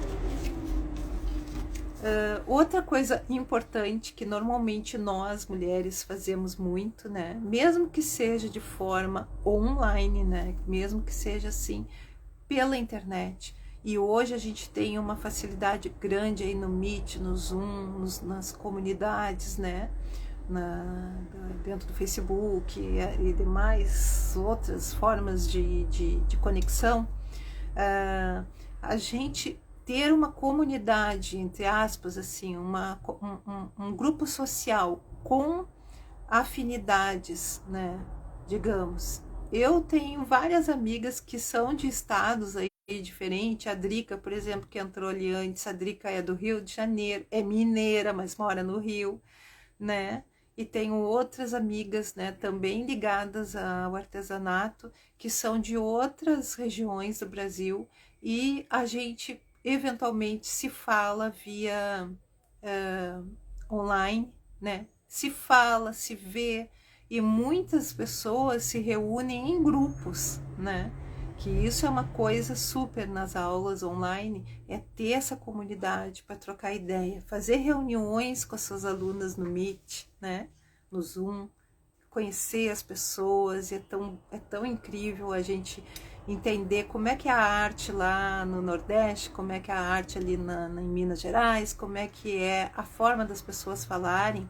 Outra coisa importante que normalmente nós mulheres fazemos muito, né? Mesmo que seja de forma online, né? Mesmo que seja assim pela internet. E hoje a gente tem uma facilidade grande aí no Meet, no Zoom, nas comunidades, né? Dentro do Facebook e demais outras formas de conexão. A gente ter uma comunidade, entre aspas, assim, um grupo social com afinidades, né? Digamos, eu tenho várias amigas que são de estados aí diferente. A Drica, por exemplo, que entrou ali antes, a Drica é do Rio de Janeiro, é mineira, mas mora no Rio, né? E tenho outras amigas, né, também ligadas ao artesanato, que são de outras regiões do Brasil, e a gente eventualmente se fala via online, né? Se fala, se vê, e muitas pessoas se reúnem em grupos, né? Que isso é uma coisa super nas aulas online, é ter essa comunidade para trocar ideia, fazer reuniões com as suas alunas no Meet, né? No Zoom, conhecer as pessoas, e é tão incrível a gente entender como é que é a arte lá no Nordeste, como é que é a arte ali em Minas Gerais, como é que é a forma das pessoas falarem.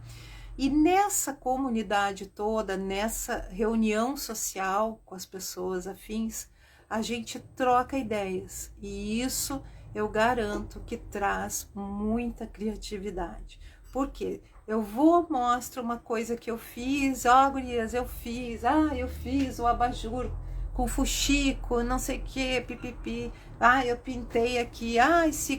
E nessa comunidade toda, nessa reunião social com as pessoas afins, a gente troca ideias. E isso eu garanto que traz muita criatividade. Por quê? Eu vou, mostro uma coisa que eu fiz, gurias, eu fiz o abajur com fuxico, não sei o que, pipipi. Eu pintei aqui.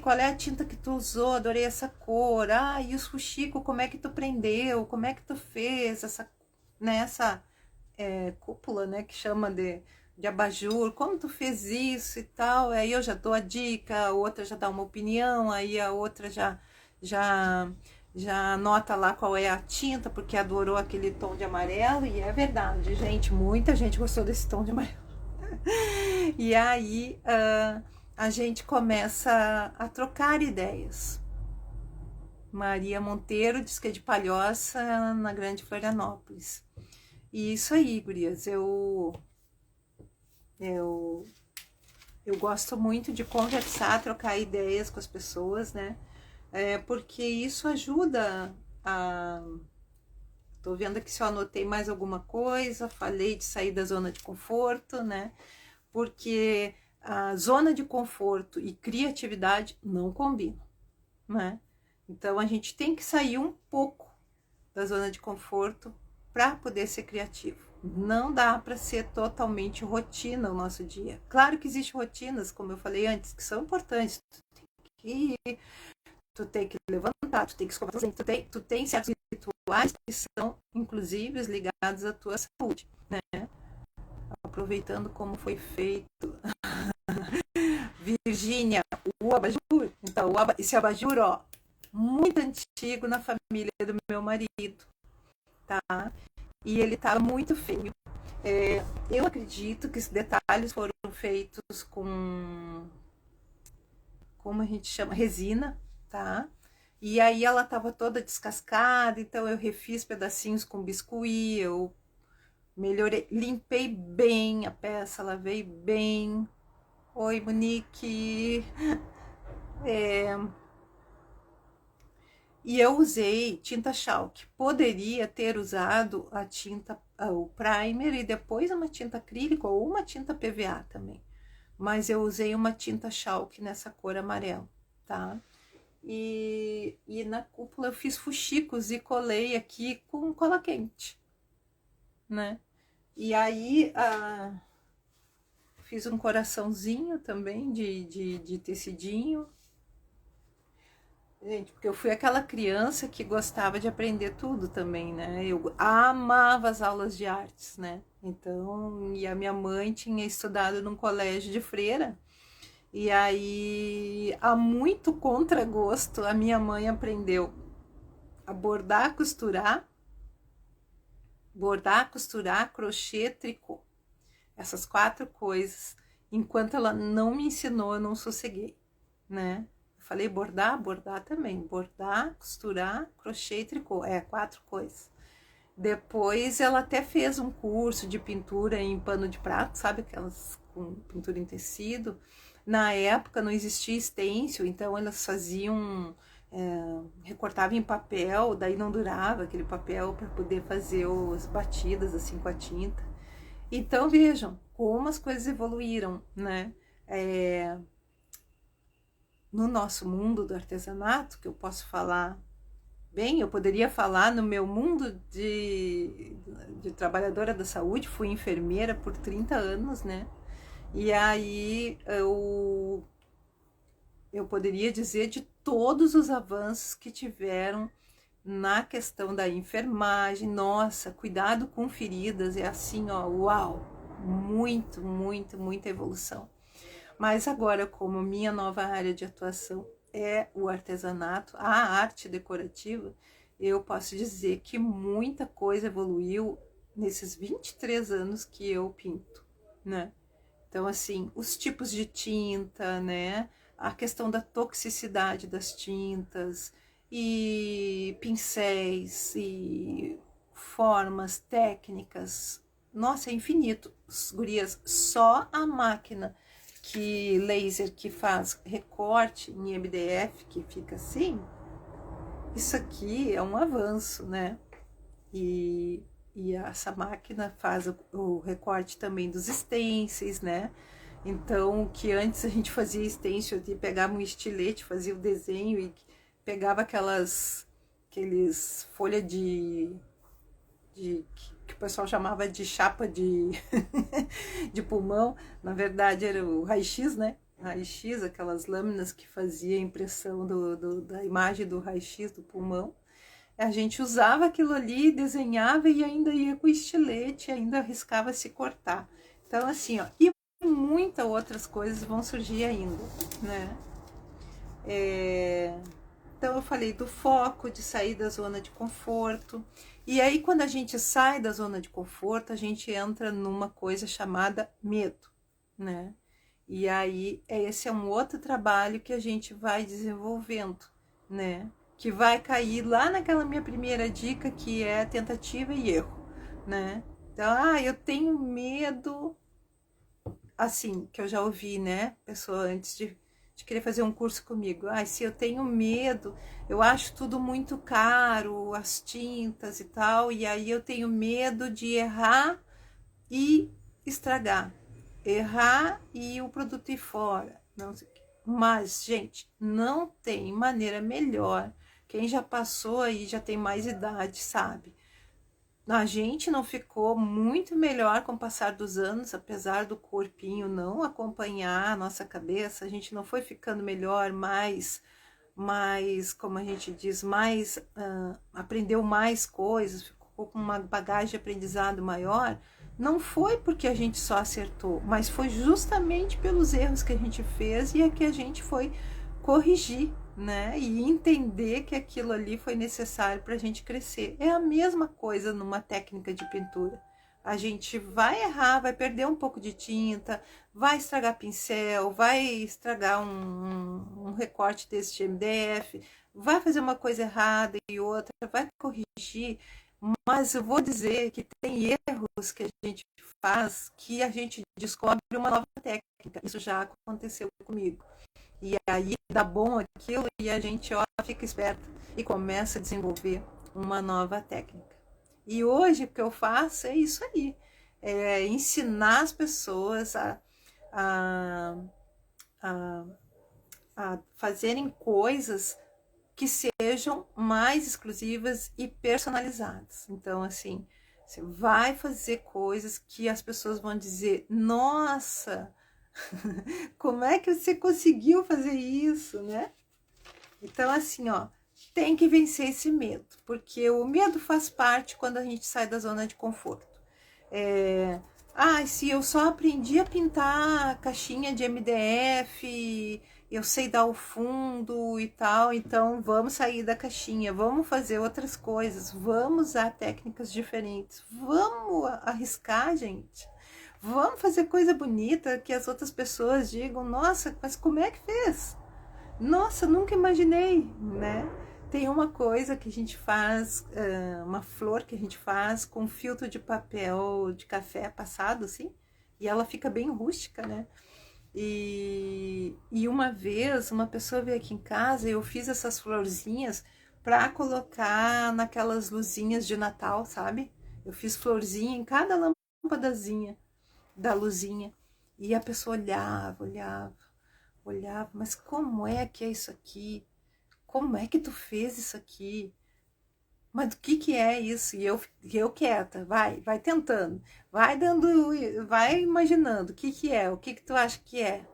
qual é a tinta que tu usou? Adorei essa cor. E os fuxico, como é que tu prendeu? Como é que tu fez essa cúpula, né, que chama de abajur? Como tu fez isso e tal? Aí eu já dou a dica, a outra já dá uma opinião, aí a outra já anota lá qual é a tinta, porque adorou aquele tom de amarelo. E é verdade, gente, muita gente gostou desse tom de amarelo. E aí a gente começa a trocar ideias. Maria Monteiro diz que é de Palhoça, na Grande Florianópolis. E isso aí, gurias, eu gosto muito de conversar, trocar ideias com as pessoas, né? Porque isso ajuda a... Tô vendo aqui se eu anotei mais alguma coisa, falei de sair da zona de conforto, né? Porque a zona de conforto e criatividade não combinam, né? Então a gente tem que sair um pouco da zona de conforto para poder ser criativo. Não dá para ser totalmente rotina o nosso dia. Claro que existem rotinas, como eu falei antes, que são importantes. Tu tem que levantar, tu tem que escovar, tu tem certos rituais que são, inclusive, ligados à tua saúde, né? Aproveitando como foi feito. Virgínia, o abajur. Então, esse abajur, muito antigo na família do meu marido, tá? E ele tá muito feio. Eu acredito que os detalhes foram feitos com, como a gente chama, resina, tá? E aí ela tava toda descascada, então eu refiz pedacinhos com biscuit, eu melhorei, limpei bem a peça, lavei bem. Oi, Monique. E eu usei tinta chalk. Poderia ter usado a tinta, o primer, e depois uma tinta acrílica ou uma tinta PVA também. Mas eu usei uma tinta chalk nessa cor amarela, tá? E na cúpula eu fiz fuxicos e colei aqui com cola quente, né? E aí fiz um coraçãozinho também de tecidinho. Gente, porque eu fui aquela criança que gostava de aprender tudo também, né? Eu amava as aulas de artes, né? Então, e a minha mãe tinha estudado num colégio de freira. E aí, a muito contragosto, a minha mãe aprendeu a bordar, costurar, crochê, tricô. Essas 4 coisas. Enquanto ela não me ensinou, eu não sosseguei, né? Falei bordar também. Bordar, costurar, crochê e tricô. 4 coisas. Depois ela até fez um curso de pintura em pano de prato, sabe? Aquelas com pintura em tecido. Na época não existia stencil, então elas faziam... recortavam em papel, daí não durava aquele papel para poder fazer as batidas assim com a tinta. Então vejam como as coisas evoluíram, né? No nosso mundo do artesanato, que eu posso falar bem, eu poderia falar no meu mundo de trabalhadora da saúde, fui enfermeira por 30 anos, né? E aí eu poderia dizer de todos os avanços que tiveram na questão da enfermagem. Nossa, cuidado com feridas, é assim, ó, uau, muito, muito, muita evolução. Mas agora, como minha nova área de atuação é o artesanato, a arte decorativa, eu posso dizer que muita coisa evoluiu nesses 23 anos que eu pinto, né? Então, assim, os tipos de tinta, né? A questão da toxicidade das tintas, e pincéis, e formas, técnicas. Nossa, é infinito. Gurias, só a máquina que laser que faz recorte em MDF, que fica assim, isso aqui é um avanço, né? E, e essa máquina faz o recorte também dos stencils, né? Então, o que antes a gente fazia stencil, de pegava um estilete, fazia o desenho e pegava aqueles folha de que o pessoal chamava de chapa de, de pulmão, na verdade era o raio-x, né? Raio-x, aquelas lâminas que fazia a impressão da imagem do raio-x do pulmão. A gente usava aquilo ali, desenhava e ainda ia com estilete, ainda arriscava se cortar. Então, assim, ó, e muitas outras coisas vão surgir ainda, né? Então, eu falei do foco, de sair da zona de conforto. E aí, quando a gente sai da zona de conforto, a gente entra numa coisa chamada medo, né? E aí, esse é um outro trabalho que a gente vai desenvolvendo, né? Que vai cair lá naquela minha primeira dica, que é tentativa e erro, né? Então, eu tenho medo, assim, que eu já ouvi, né? Pessoa antes de querer fazer um curso comigo. Se eu tenho medo, eu acho tudo muito caro, as tintas e tal, e aí eu tenho medo de errar e estragar. Errar e o produto ir fora. Não sei o quê. Mas, gente, não tem maneira melhor. Quem já passou aí, já tem mais idade, sabe? A gente não ficou muito melhor com o passar dos anos, apesar do corpinho não acompanhar a nossa cabeça, a gente não foi ficando melhor, mais como a gente diz, aprendeu mais coisas, ficou com uma bagagem de aprendizado maior. Não foi porque a gente só acertou, mas foi justamente pelos erros que a gente fez e a que a gente foi corrigir, né? E entender que aquilo ali foi necessário para a gente crescer. É a mesma coisa numa técnica de pintura. A gente vai errar, vai perder um pouco de tinta, vai estragar pincel, vai estragar um recorte desse de MDF, vai fazer uma coisa errada e outra, vai corrigir, mas eu vou dizer que tem erros que a gente faz que a gente descobre uma nova técnica. Isso já aconteceu comigo. E aí dá bom aquilo e a gente fica esperto e começa a desenvolver uma nova técnica. E hoje o que eu faço é isso aí, é ensinar as pessoas a, a, a fazerem coisas que sejam mais exclusivas e personalizadas. Então, assim, você vai fazer coisas que as pessoas vão dizer: nossa, como é que você conseguiu fazer isso, né? Então, assim, ó, tem que vencer esse medo, porque o medo faz parte quando a gente sai da zona de conforto. Se eu só aprendi a pintar caixinha de MDF, eu sei dar o fundo e tal, então vamos sair da caixinha, vamos fazer outras coisas, vamos usar técnicas diferentes, vamos arriscar, gente. Vamos fazer coisa bonita que as outras pessoas digam: nossa, mas como é que fez? Nossa, nunca imaginei, né? Tem uma coisa que a gente faz, uma flor que a gente faz com filtro de papel de café passado, assim, e ela fica bem rústica, né? E uma vez uma pessoa veio aqui em casa e eu fiz essas florzinhas para colocar naquelas luzinhas de Natal, sabe? Eu fiz florzinha em cada lâmpadazinha da luzinha. E a pessoa olhava, mas como é que é isso aqui? Como é que tu fez isso aqui? mas o que é isso? E eu quieta, vai tentando, vai dando, vai imaginando o que é, o que tu acha que é,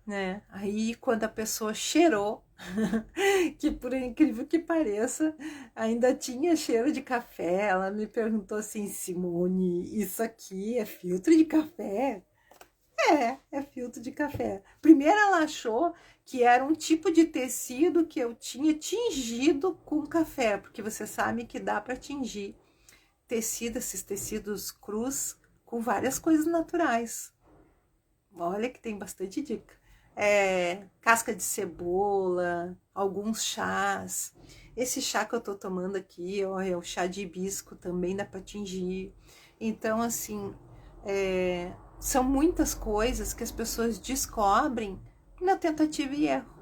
né? Aí quando a pessoa cheirou, que por incrível que pareça, ainda tinha cheiro de café, ela me perguntou assim, Simone, isso aqui é filtro de café? É filtro de café. Primeiro ela achou que era um tipo de tecido que eu tinha tingido com café, porque você sabe que dá para tingir tecido, esses tecidos crus, com várias coisas naturais. Olha que tem bastante dica. Casca de cebola, alguns chás. Esse chá que eu tô tomando aqui, ó, é o chá de hibisco, também dá para tingir. Então, assim, são muitas coisas que as pessoas descobrem na tentativa e erro.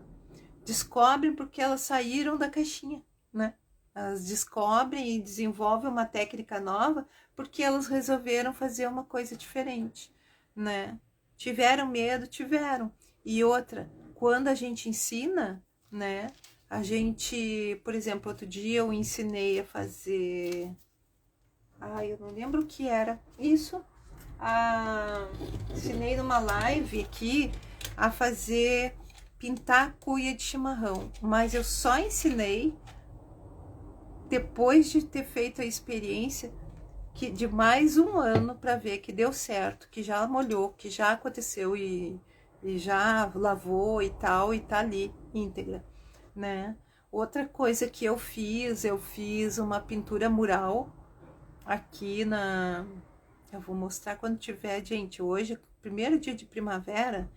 Descobrem porque elas saíram da caixinha, né? Elas descobrem e desenvolvem uma técnica nova porque elas resolveram fazer uma coisa diferente, né? Tiveram medo, tiveram. E outra, quando a gente ensina, né? A gente, por exemplo, outro dia eu ensinei a fazer. Ai, eu não lembro o que era. Isso. Ensinei numa live aqui a fazer pintar cuia de chimarrão, mas eu só ensinei depois de ter feito a experiência de mais um ano para ver que deu certo, que já molhou, que já aconteceu e já lavou e tal, e tá ali íntegra, né? Outra coisa que eu fiz uma pintura mural aqui na. Eu vou mostrar quando tiver, gente. Hoje é o primeiro dia de primavera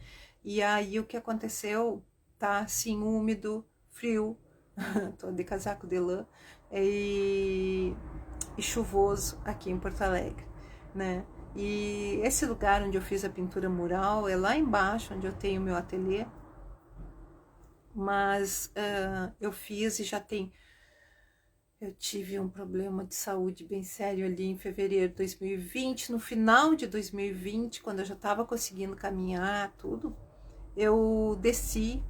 e aí o que aconteceu? Tá assim úmido, frio, tô de casaco de lã e chuvoso aqui em Porto Alegre, né? E esse lugar onde eu fiz a pintura mural é lá embaixo, onde eu tenho meu ateliê, mas eu fiz e já tem. Eu tive um problema de saúde bem sério ali em fevereiro de 2020, no final de 2020, quando eu já estava conseguindo caminhar, tudo. Eu desci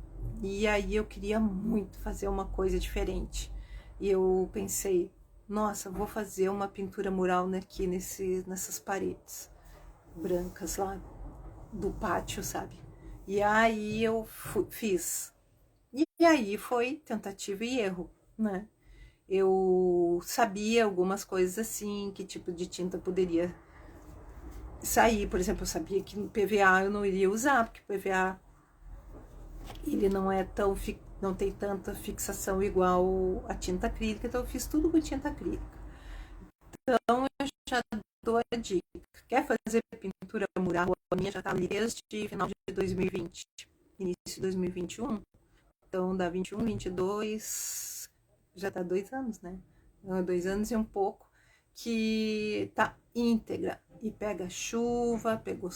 e aí eu queria muito fazer uma coisa diferente. E eu pensei, nossa, vou fazer uma pintura mural aqui nessas paredes brancas lá do pátio, sabe? E aí eu fiz. E aí foi tentativa e erro, né? Eu sabia algumas coisas assim, que tipo de tinta poderia sair. Por exemplo, eu sabia que no PVA eu não iria usar, porque o PVA ele não é tão não tem tanta fixação igual a tinta acrílica, então eu fiz tudo com tinta acrílica. Então eu já dou a dica. Quer fazer pintura mural? A minha já tá ali desde final de 2020, início de 2021. Então dá 21, 22, já tá 2 anos, né? 2 anos e um pouco que tá íntegra e pega chuva, pegou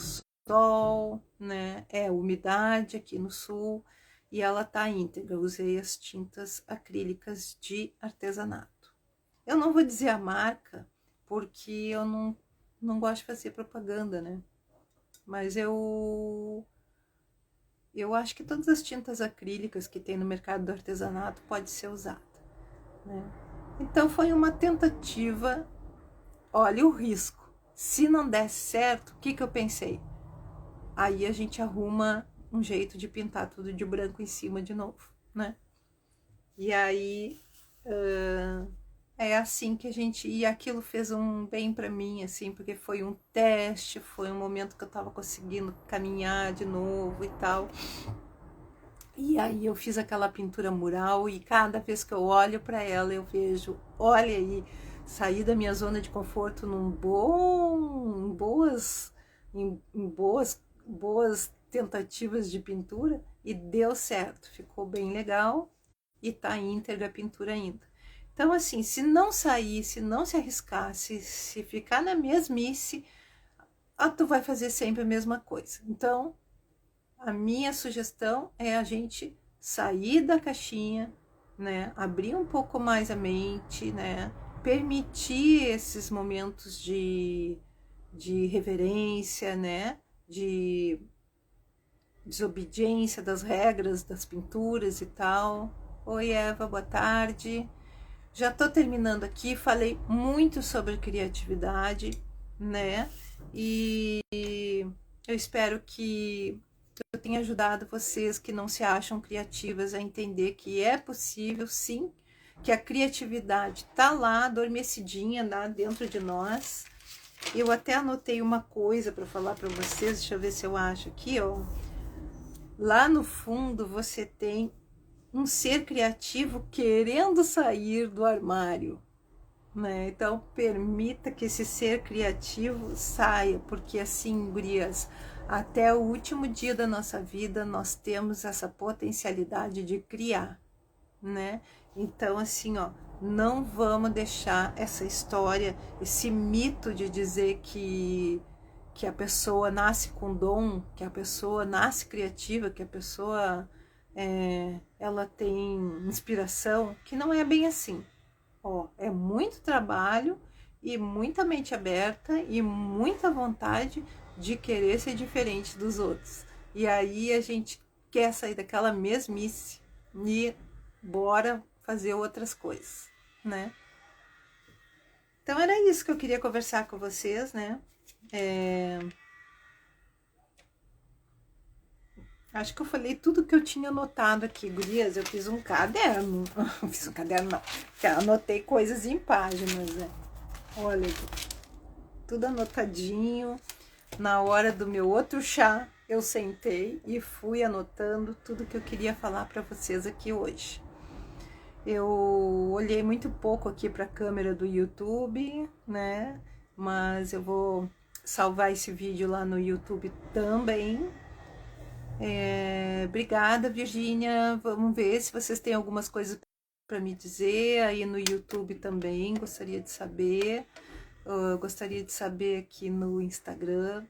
sol, né? Umidade aqui no sul e ela tá íntegra. Usei as tintas acrílicas de artesanato. Eu não vou dizer a marca porque eu não gosto de fazer propaganda, né? Mas eu acho que todas as tintas acrílicas que tem no mercado do artesanato pode ser usada, né? Então foi uma tentativa. Olha o risco. Se não der certo, o que eu pensei? Aí a gente arruma um jeito de pintar tudo de branco em cima de novo, né? E aí é assim que a gente. E aquilo fez um bem para mim, assim, porque foi um teste, foi um momento que eu tava conseguindo caminhar de novo e tal. E aí eu fiz aquela pintura mural e cada vez que eu olho para ela eu vejo, olha aí, saí da minha zona de conforto em boas tentativas de pintura e deu certo, ficou bem legal e tá íntegra a pintura ainda. Então assim, se não sair, se não se arriscar, se ficar na mesmice, tu vai fazer sempre a mesma coisa. Então a minha sugestão é a gente sair da caixinha, né? Abrir um pouco mais a mente, né? Permitir esses momentos de reverência, né? De desobediência das regras das pinturas e tal. Oi, Eva, boa tarde. Já tô terminando aqui, falei muito sobre criatividade, né? E eu espero que eu tenha ajudado vocês que não se acham criativas a entender que é possível, sim, que a criatividade tá lá, adormecidinha, lá dentro de nós. Eu até anotei uma coisa para falar para vocês, deixa eu ver se eu acho aqui, ó. Lá no fundo você tem um ser criativo querendo sair do armário, né? Então permita que esse ser criativo saia, porque assim, gurias, até o último dia da nossa vida nós temos essa potencialidade de criar, né? Então assim, ó, não vamos deixar essa história, esse mito de dizer que a pessoa nasce com dom, que a pessoa nasce criativa, que a pessoa ela tem inspiração, que não é bem assim. Ó, é muito trabalho e muita mente aberta e muita vontade de querer ser diferente dos outros. E aí a gente quer sair daquela mesmice e bora fazer outras coisas, né? Então era isso que eu queria conversar com vocês, né? Acho que eu falei tudo que eu tinha anotado aqui, gurias. Eu fiz um caderno. Fiz um caderno, não. Anotei coisas em páginas, né? Olha aqui. Tudo anotadinho. Na hora do meu outro chá, eu sentei e fui anotando tudo que eu queria falar para vocês aqui hoje. Eu olhei muito pouco aqui para a câmera do YouTube, né? Mas eu vou salvar esse vídeo lá no YouTube também. Obrigada, Virgínia. Vamos ver se vocês têm algumas coisas para me dizer aí no YouTube também. Gostaria de saber. Gostaria de saber aqui no Instagram,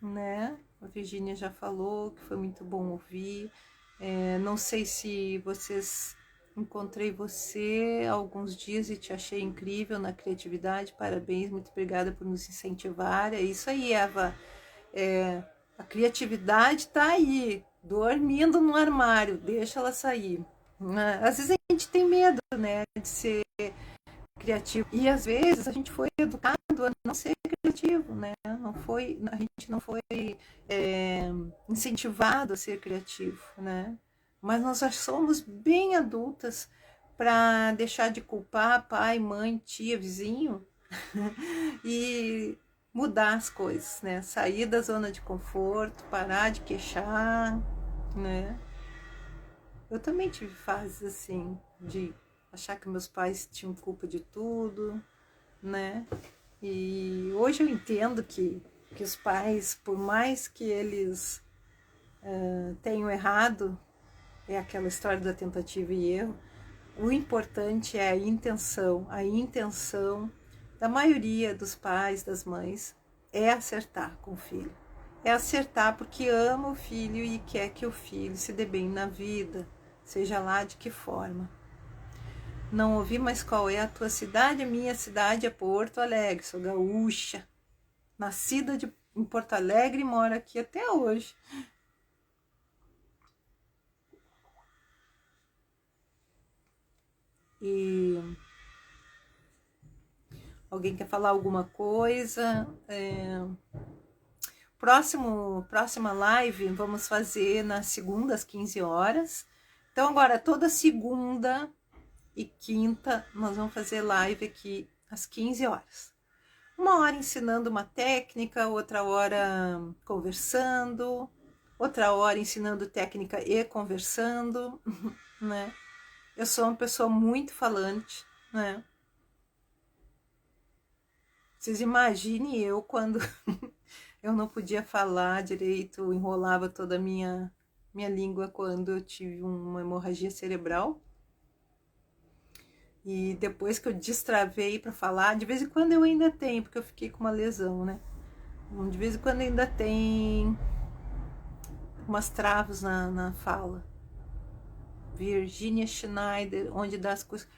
né? A Virgínia já falou que foi muito bom ouvir. Não sei se vocês encontrei você há alguns dias e te achei incrível na criatividade. Parabéns, muito obrigada por nos incentivar. É isso aí, Eva. A criatividade tá aí, dormindo no armário, deixa ela sair. Às vezes a gente tem medo, né, de ser criativo. E às vezes a gente foi educado a não ser criativo, né? A gente não foi incentivado a ser criativo, né? Mas nós já somos bem adultas para deixar de culpar pai, mãe, tia, vizinho e mudar as coisas, né? Sair da zona de conforto, parar de queixar, né? Eu também tive fases assim de achar que meus pais tinham culpa de tudo, né? E hoje eu entendo que os pais, por mais que eles tenham errado, é aquela história da tentativa e erro, o importante é a intenção da maioria dos pais, das mães, é acertar com o filho. É acertar porque ama o filho e quer que o filho se dê bem na vida, seja lá de que forma. Não ouvi, mas qual é a tua cidade? A minha cidade é Porto Alegre, sou gaúcha, nascida em Porto Alegre e moro aqui até hoje. E alguém quer falar alguma coisa? Próxima live vamos fazer na segunda às 15 horas. Então agora toda segunda e quinta nós vamos fazer live aqui às 15 horas. Uma hora ensinando uma técnica, outra hora conversando, outra hora ensinando técnica e conversando, né? Eu sou uma pessoa muito falante, né? Vocês imaginem eu quando eu não podia falar direito, enrolava toda a minha língua quando eu tive uma hemorragia cerebral. E depois que eu destravei para falar, de vez em quando eu ainda tenho, porque eu fiquei com uma lesão, né? De vez em quando ainda tem umas travas na fala. Virginia Schneider, onde dá as coisas.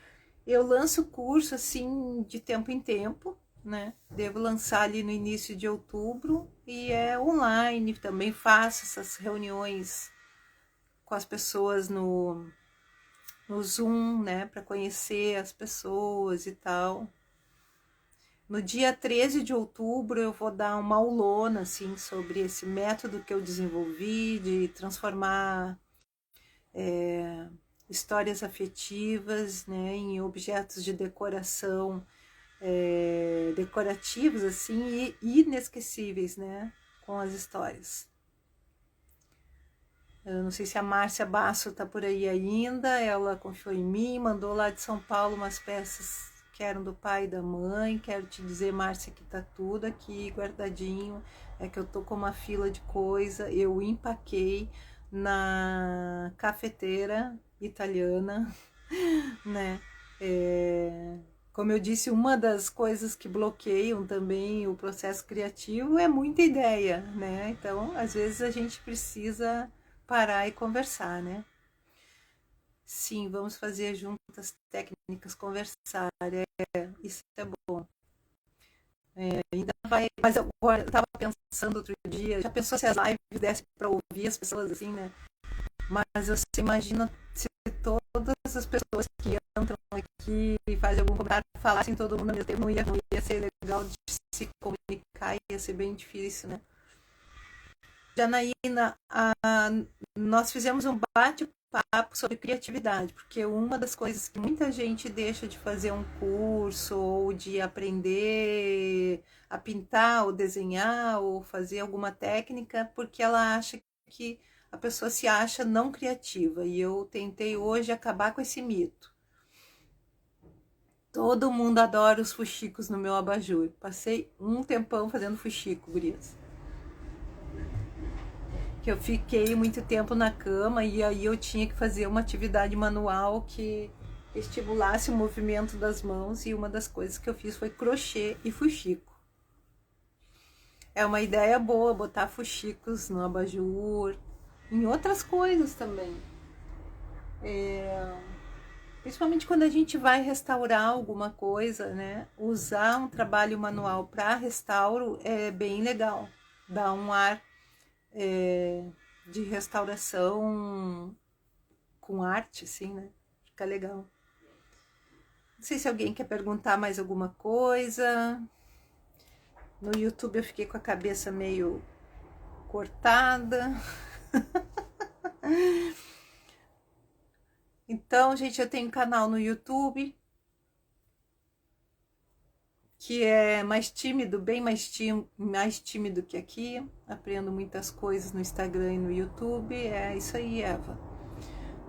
Eu lanço curso assim de tempo em tempo, né? Devo lançar ali no início de outubro e é online. Também faço essas reuniões com as pessoas no no Zoom, né, para conhecer as pessoas e tal. No dia 13 de outubro eu vou dar uma aulona assim sobre esse método que eu desenvolvi de transformar histórias afetivas, né, em objetos de decoração, decorativos assim e inesquecíveis, né, com as histórias. Eu não sei se a Márcia Basso tá por aí ainda, ela confiou em mim, mandou lá de São Paulo umas peças que eram do pai e da mãe. Quero te dizer, Márcia, que tá tudo aqui guardadinho, é que eu tô com uma fila de coisa, eu empaquei na cafeteira italiana, né? Como eu disse, uma das coisas que bloqueiam também o processo criativo é muita ideia, né? Então, às vezes a gente precisa parar e conversar, né? Sim, vamos fazer juntas técnicas, conversar, isso é bom. Ainda vai, mas eu estava pensando outro dia, já pensou se as lives dessem para ouvir as pessoas assim, né? Mas você imagina se todas as pessoas que entram aqui e fazem algum comentário falassem todo mundo ao mesmo tempo, não ia ser legal de se comunicar, ia ser bem difícil, né? Janaína, nós fizemos um bate-papo sobre criatividade, porque uma das coisas que muita gente deixa de fazer um curso ou de aprender a pintar ou desenhar ou fazer alguma técnica, porque ela acha que a pessoa se acha não criativa. E eu tentei hoje acabar com esse mito. Todo mundo adora os fuxicos no meu abajur. Passei um tempão fazendo fuxico, gurias. Que eu fiquei muito tempo na cama e aí eu tinha que fazer uma atividade manual que estimulasse o movimento das mãos, e uma das coisas que eu fiz foi crochê e fuxico. É uma ideia boa botar fuxicos no abajur, em outras coisas também. Principalmente quando a gente vai restaurar alguma coisa, né? Usar um trabalho manual para restauro é bem legal, dá um ar de restauração com arte, assim, né? Fica legal. Não sei se alguém quer perguntar mais alguma coisa. No YouTube eu fiquei com a cabeça meio cortada. Então, gente, eu tenho um canal no YouTube que é mais tímido, bem mais tímido que aqui. Aprendo muitas coisas no Instagram e no YouTube. É isso aí, Eva.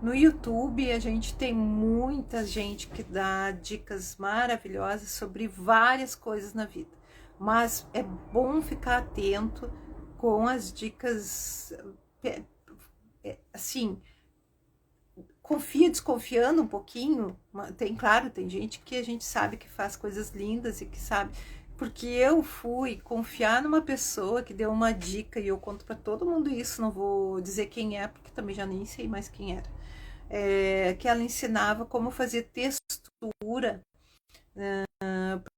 No YouTube a gente tem muita gente que dá dicas maravilhosas sobre várias coisas na vida, mas é bom ficar atento com as dicas, assim, desconfiando um pouquinho. Claro, tem gente que a gente sabe que faz coisas lindas e que sabe, porque eu fui confiar numa pessoa que deu uma dica e eu conto para todo mundo isso, não vou dizer quem é, porque também já nem sei mais quem era. Que ela ensinava como fazer textura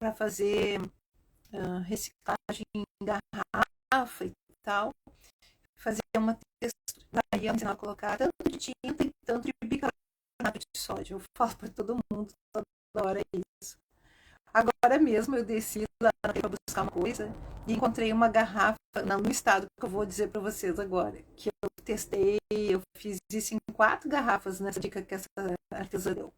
para fazer reciclagem em garrafa e tal. Fazer uma textura, aí ela ensinava a colocar tanto de tinta e tanto de bicarbonato de sódio. Eu falo para todo mundo toda hora isso. Agora mesmo eu desci lá para buscar uma coisa e encontrei uma garrafa no estado que eu vou dizer para vocês agora, que eu testei, eu fiz isso em 4 garrafas nessa dica que essa artesã deu.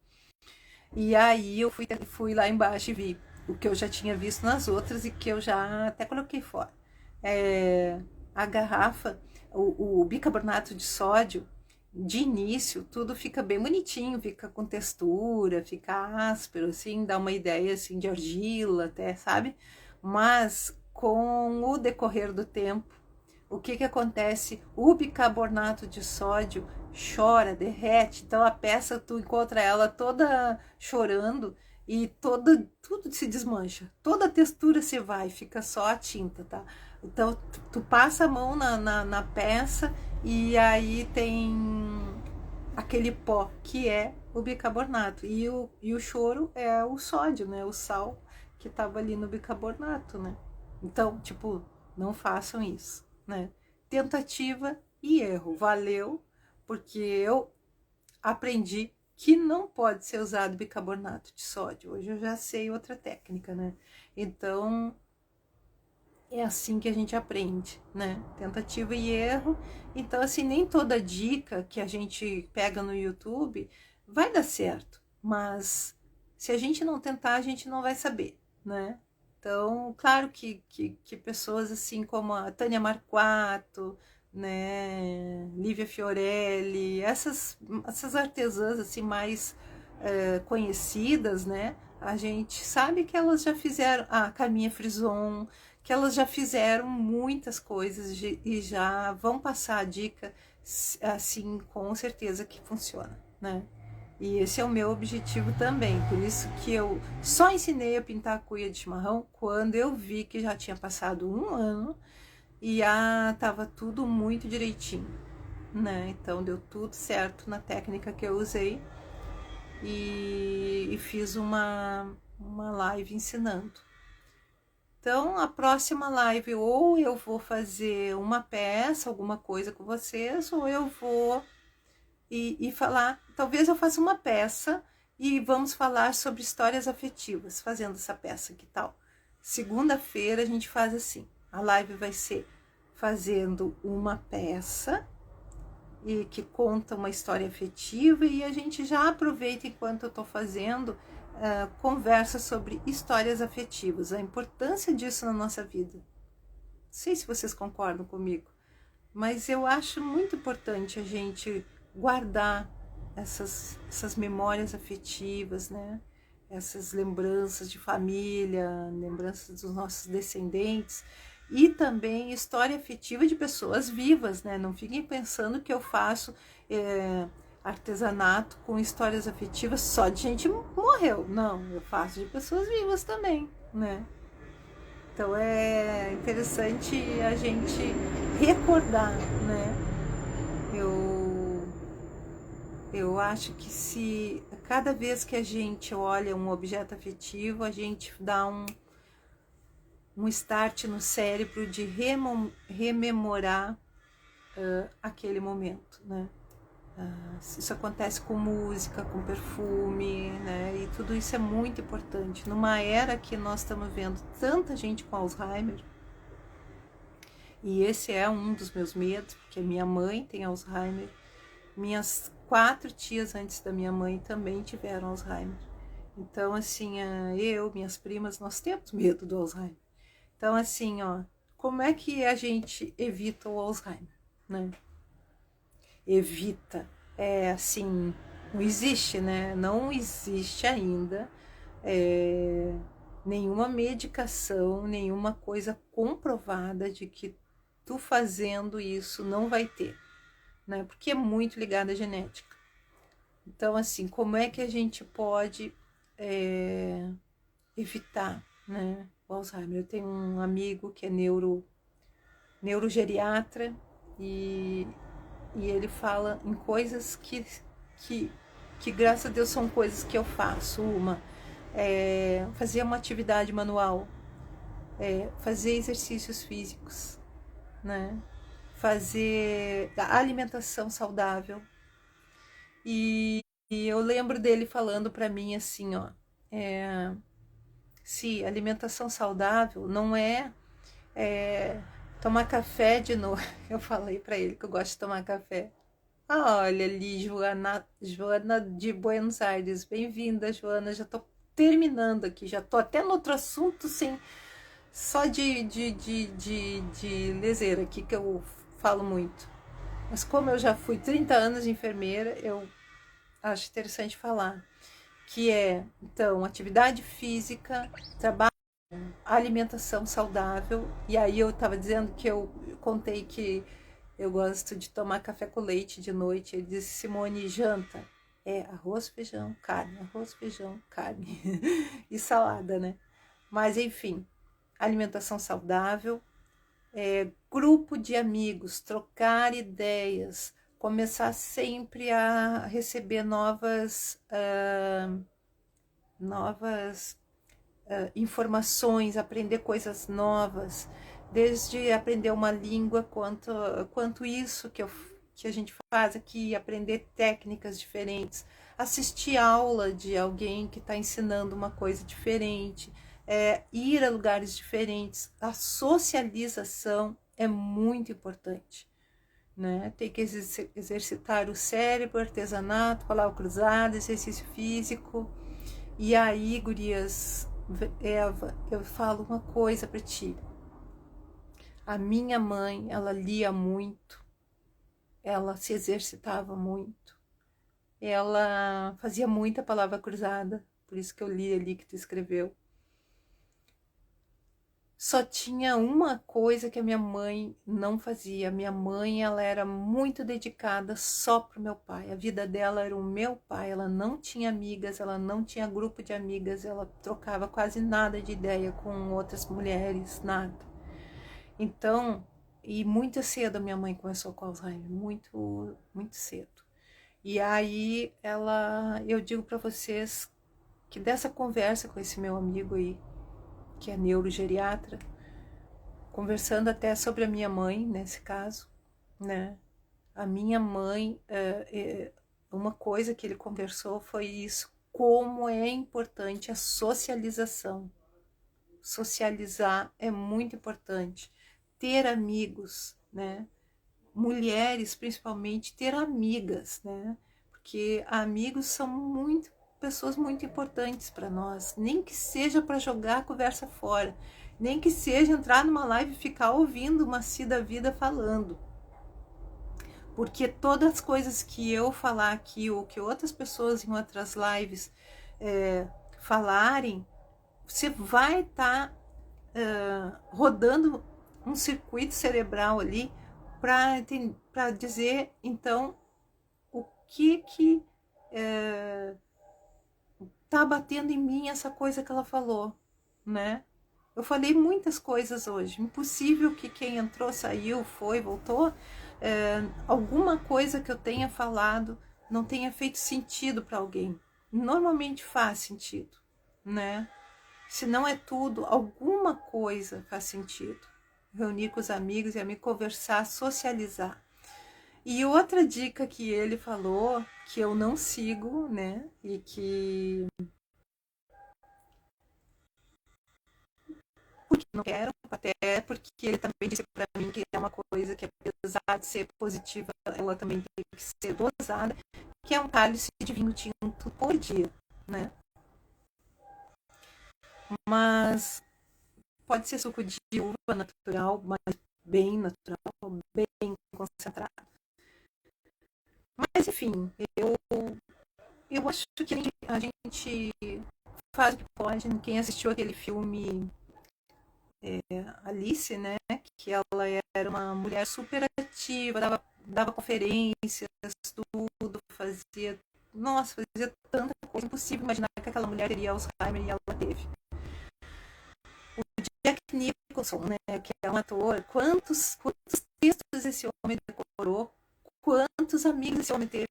E aí eu fui lá embaixo e vi o que eu já tinha visto nas outras e que eu já até coloquei fora. A garrafa, o bicarbonato de sódio, de início, tudo fica bem bonitinho, fica com textura, fica áspero, assim, dá uma ideia assim de argila até, sabe? Mas com o decorrer do tempo, o que que acontece? O bicarbonato de sódio chora, derrete, então a peça tu encontra ela toda chorando e tudo se desmancha, toda a textura se vai, fica só a tinta, tá? Então tu passa a mão na peça e aí tem aquele pó que é o bicarbonato e o choro é o sódio, né? O sal que tava ali no bicarbonato, né? Então, tipo, não façam isso, né? Tentativa e erro. Valeu, porque eu aprendi que não pode ser usado bicarbonato de sódio. Hoje eu já sei outra técnica, né? Então, é assim que a gente aprende, né? Tentativa e erro. Então, assim, nem toda dica que a gente pega no YouTube vai dar certo, mas se a gente não tentar, a gente não vai saber, né? Então, claro que pessoas assim como a Tânia Marquato, né, Lívia Fiorelli, essas artesãs assim mais conhecidas, né? A gente sabe que elas já fizeram, a Carminha Frison, que elas já fizeram muitas coisas e já vão passar a dica assim, com certeza que funciona, né? E esse é o meu objetivo também, por isso que eu só ensinei a pintar a cuia de chimarrão quando eu vi que já tinha passado um ano e já tava tudo muito direitinho, né? Então deu tudo certo na técnica que eu usei e fiz uma live ensinando. Então, a próxima live, ou eu vou fazer uma peça, alguma coisa com vocês, ou eu vou e falar. Talvez eu faça uma peça e vamos falar sobre histórias afetivas, fazendo essa peça, que tal? Segunda-feira a gente faz assim: a live vai ser fazendo uma peça e que conta uma história afetiva, e a gente já aproveita enquanto eu estou fazendo. Conversa sobre histórias afetivas, a importância disso na nossa vida. Não sei se vocês concordam comigo, mas eu acho muito importante a gente guardar essas memórias afetivas, né? Essas lembranças de família, lembranças dos nossos descendentes e também história afetiva de pessoas vivas, né? Não fiquem pensando que eu faço artesanato com histórias afetivas só de gente que morreu. Não, eu faço de pessoas vivas também, né? Então é interessante a gente recordar, né? Eu acho que se cada vez que a gente olha um objeto afetivo, a gente dá um start no cérebro de rememorar aquele momento, né? Isso acontece com música, com perfume, né? E tudo isso é muito importante. Numa era que nós estamos vendo tanta gente com Alzheimer, e esse é um dos meus medos, porque minha mãe tem Alzheimer, minhas 4 tias antes da minha mãe também tiveram Alzheimer. Então, assim, minhas primas, nós temos medo do Alzheimer. Então, assim, ó, como é que a gente evita o Alzheimer, né? Evita, assim, não existe, né? Não existe ainda nenhuma medicação, nenhuma coisa comprovada de que tu fazendo isso não vai ter, né? Porque é muito ligado à genética. Então, assim, como é que a gente pode evitar, né, o Alzheimer? Eu tenho um amigo que é neurogeriatra e ele fala em coisas que graças a Deus são coisas que eu faço. Uma fazer uma atividade manual, fazer exercícios físicos, né? Fazer a alimentação saudável. E eu lembro dele falando para mim assim, ó, se alimentação saudável não é tomar café de novo. Eu falei para ele que eu gosto de tomar café. Ah, olha ali, Joana de Buenos Aires. Bem-vinda, Joana. Já tô terminando aqui, já tô até no outro assunto, sem só de leseira aqui, que eu falo muito. Mas como eu já fui 30 anos de enfermeira, eu acho interessante falar. Que é, então, atividade física, trabalho, alimentação saudável. E aí eu tava dizendo que eu contei que eu gosto de tomar café com leite de noite. Ele disse: Simone, janta arroz, feijão, carne, arroz, feijão, carne e salada, né? Mas enfim, alimentação saudável, grupo de amigos, trocar ideias, começar sempre a receber novas informações, aprender coisas novas, desde aprender uma língua quanto isso que a gente faz aqui, aprender técnicas diferentes, assistir aula de alguém que está ensinando uma coisa diferente, ir a lugares diferentes. A socialização é muito importante, né? Tem que exercitar o cérebro, artesanato, palavra cruzada, exercício físico. E aí, gurias, Eva, eu falo uma coisa para ti. A minha mãe, ela lia muito, ela se exercitava muito, ela fazia muita palavra cruzada, por isso que eu li ali que tu escreveu. Só tinha uma coisa que a minha mãe não fazia. Minha mãe, ela era muito dedicada só pro meu pai. A vida dela era o meu pai. Ela não tinha amigas, ela não tinha grupo de amigas, ela trocava quase nada de ideia com outras mulheres, nada. Então, e muito cedo a minha mãe começou com Alzheimer, muito, muito cedo. E aí eu digo para vocês que dessa conversa com esse meu amigo aí, que é neurogeriatra, conversando até sobre a minha mãe, nesse caso, né? A minha mãe, uma coisa que ele conversou foi isso, como é importante a socialização. Socializar é muito importante. Ter amigos, né? Mulheres, principalmente, ter amigas, né? Porque amigos são pessoas muito importantes para nós, nem que seja para jogar a conversa fora, nem que seja entrar numa live e ficar ouvindo uma Cida Vida falando. Porque todas as coisas que eu falar aqui ou que outras pessoas em outras lives falarem, você vai estar rodando um circuito cerebral ali para dizer, então, o que tá batendo em mim essa coisa que ela falou, né? Eu falei muitas coisas hoje. Impossível que quem entrou, saiu, foi, voltou, alguma coisa que eu tenha falado não tenha feito sentido para alguém. Normalmente faz sentido, né? Se não é tudo, alguma coisa faz sentido. Reunir com os amigos e me conversar, socializar. E outra dica que ele falou, que eu não sigo, né? E que porque não quero, até porque ele também disse para mim que é uma coisa que, apesar de ser positiva, ela também tem que ser dosada, que é um cálice de vinho tinto por dia, né? Mas pode ser suco de uva natural, mas bem natural, bem concentrado. Mas enfim, eu acho que a gente faz o que pode. Quem assistiu aquele filme Alice, né? Que ela era uma mulher super ativa, dava conferências, tudo, fazia. Nossa, fazia tanta coisa. Impossível imaginar que aquela mulher teria Alzheimer e ela teve. O Jack Nicholson, né? Que é um ator, quantos textos esse homem decorou, quantos amigos esse homem teve,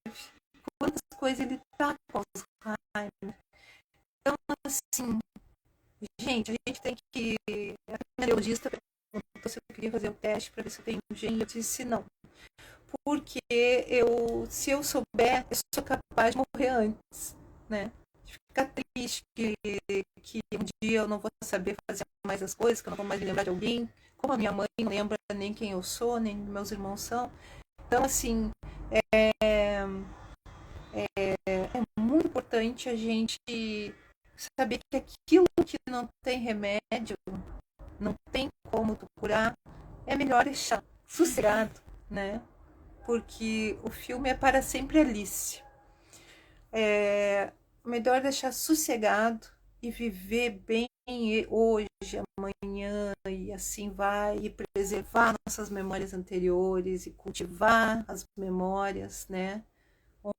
quantas coisas ele tá com Alzheimer. Então, assim, gente, a gente tem que. A neurologista perguntou se eu queria fazer o teste para ver se eu tenho gene. Eu disse não. Porque se eu souber, eu sou capaz de morrer antes, né? De ficar triste que um dia eu não vou saber fazer mais as coisas, que eu não vou mais me lembrar de alguém. Como a minha mãe não lembra nem quem eu sou, nem meus irmãos são. Então, assim, é muito importante a gente saber que aquilo que não tem remédio, não tem como tu curar, é melhor deixar sossegado, né? Porque o filme é para sempre Alice. É melhor deixar sossegado e viver bem hoje, amanhã, e assim vai, e preservar nossas memórias anteriores e cultivar as memórias, né?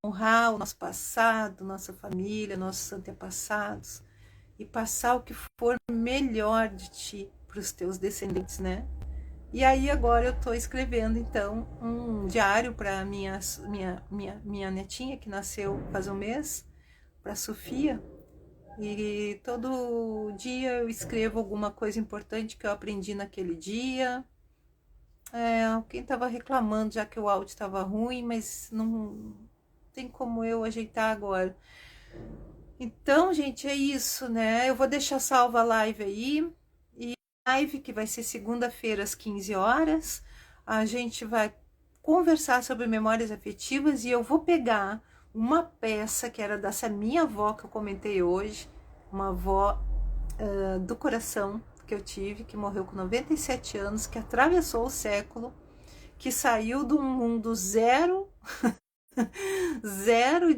Honrar o nosso passado, nossa família, nossos antepassados e passar o que for melhor de ti para os teus descendentes, né? E aí agora eu estou escrevendo então um diário para minha netinha que nasceu faz um mês, para Sofia. E todo dia eu escrevo alguma coisa importante que eu aprendi naquele dia, Alguém estava reclamando já que o áudio estava ruim, mas não tem como eu ajeitar agora. Então, gente, é isso, né? Eu vou deixar salva a live aí. E a live que vai ser segunda-feira às 15 horas. A gente vai conversar sobre memórias afetivas e eu vou pegar uma peça que era dessa minha avó que eu comentei hoje, uma avó do coração que eu tive, que morreu com 97 anos, que atravessou o século, que saiu de um mundo zero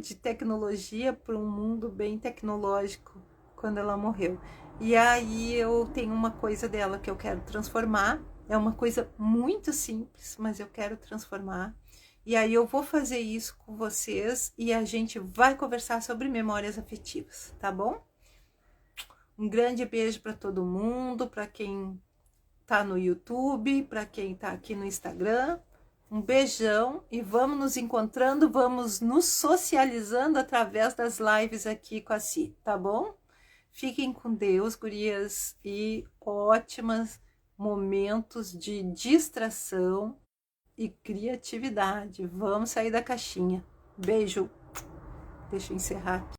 de tecnologia para um mundo bem tecnológico quando ela morreu. E aí eu tenho uma coisa dela que eu quero transformar. É uma coisa muito simples, mas eu quero transformar. E aí eu vou fazer isso com vocês e a gente vai conversar sobre memórias afetivas, tá bom? Um grande beijo para todo mundo, para quem tá no YouTube, para quem tá aqui no Instagram. Um beijão e vamos nos encontrando, vamos nos socializando através das lives aqui com a Si, tá bom? Fiquem com Deus, gurias, e ótimos momentos de distração e criatividade. Vamos sair da caixinha. Beijo. Deixa eu encerrar aqui.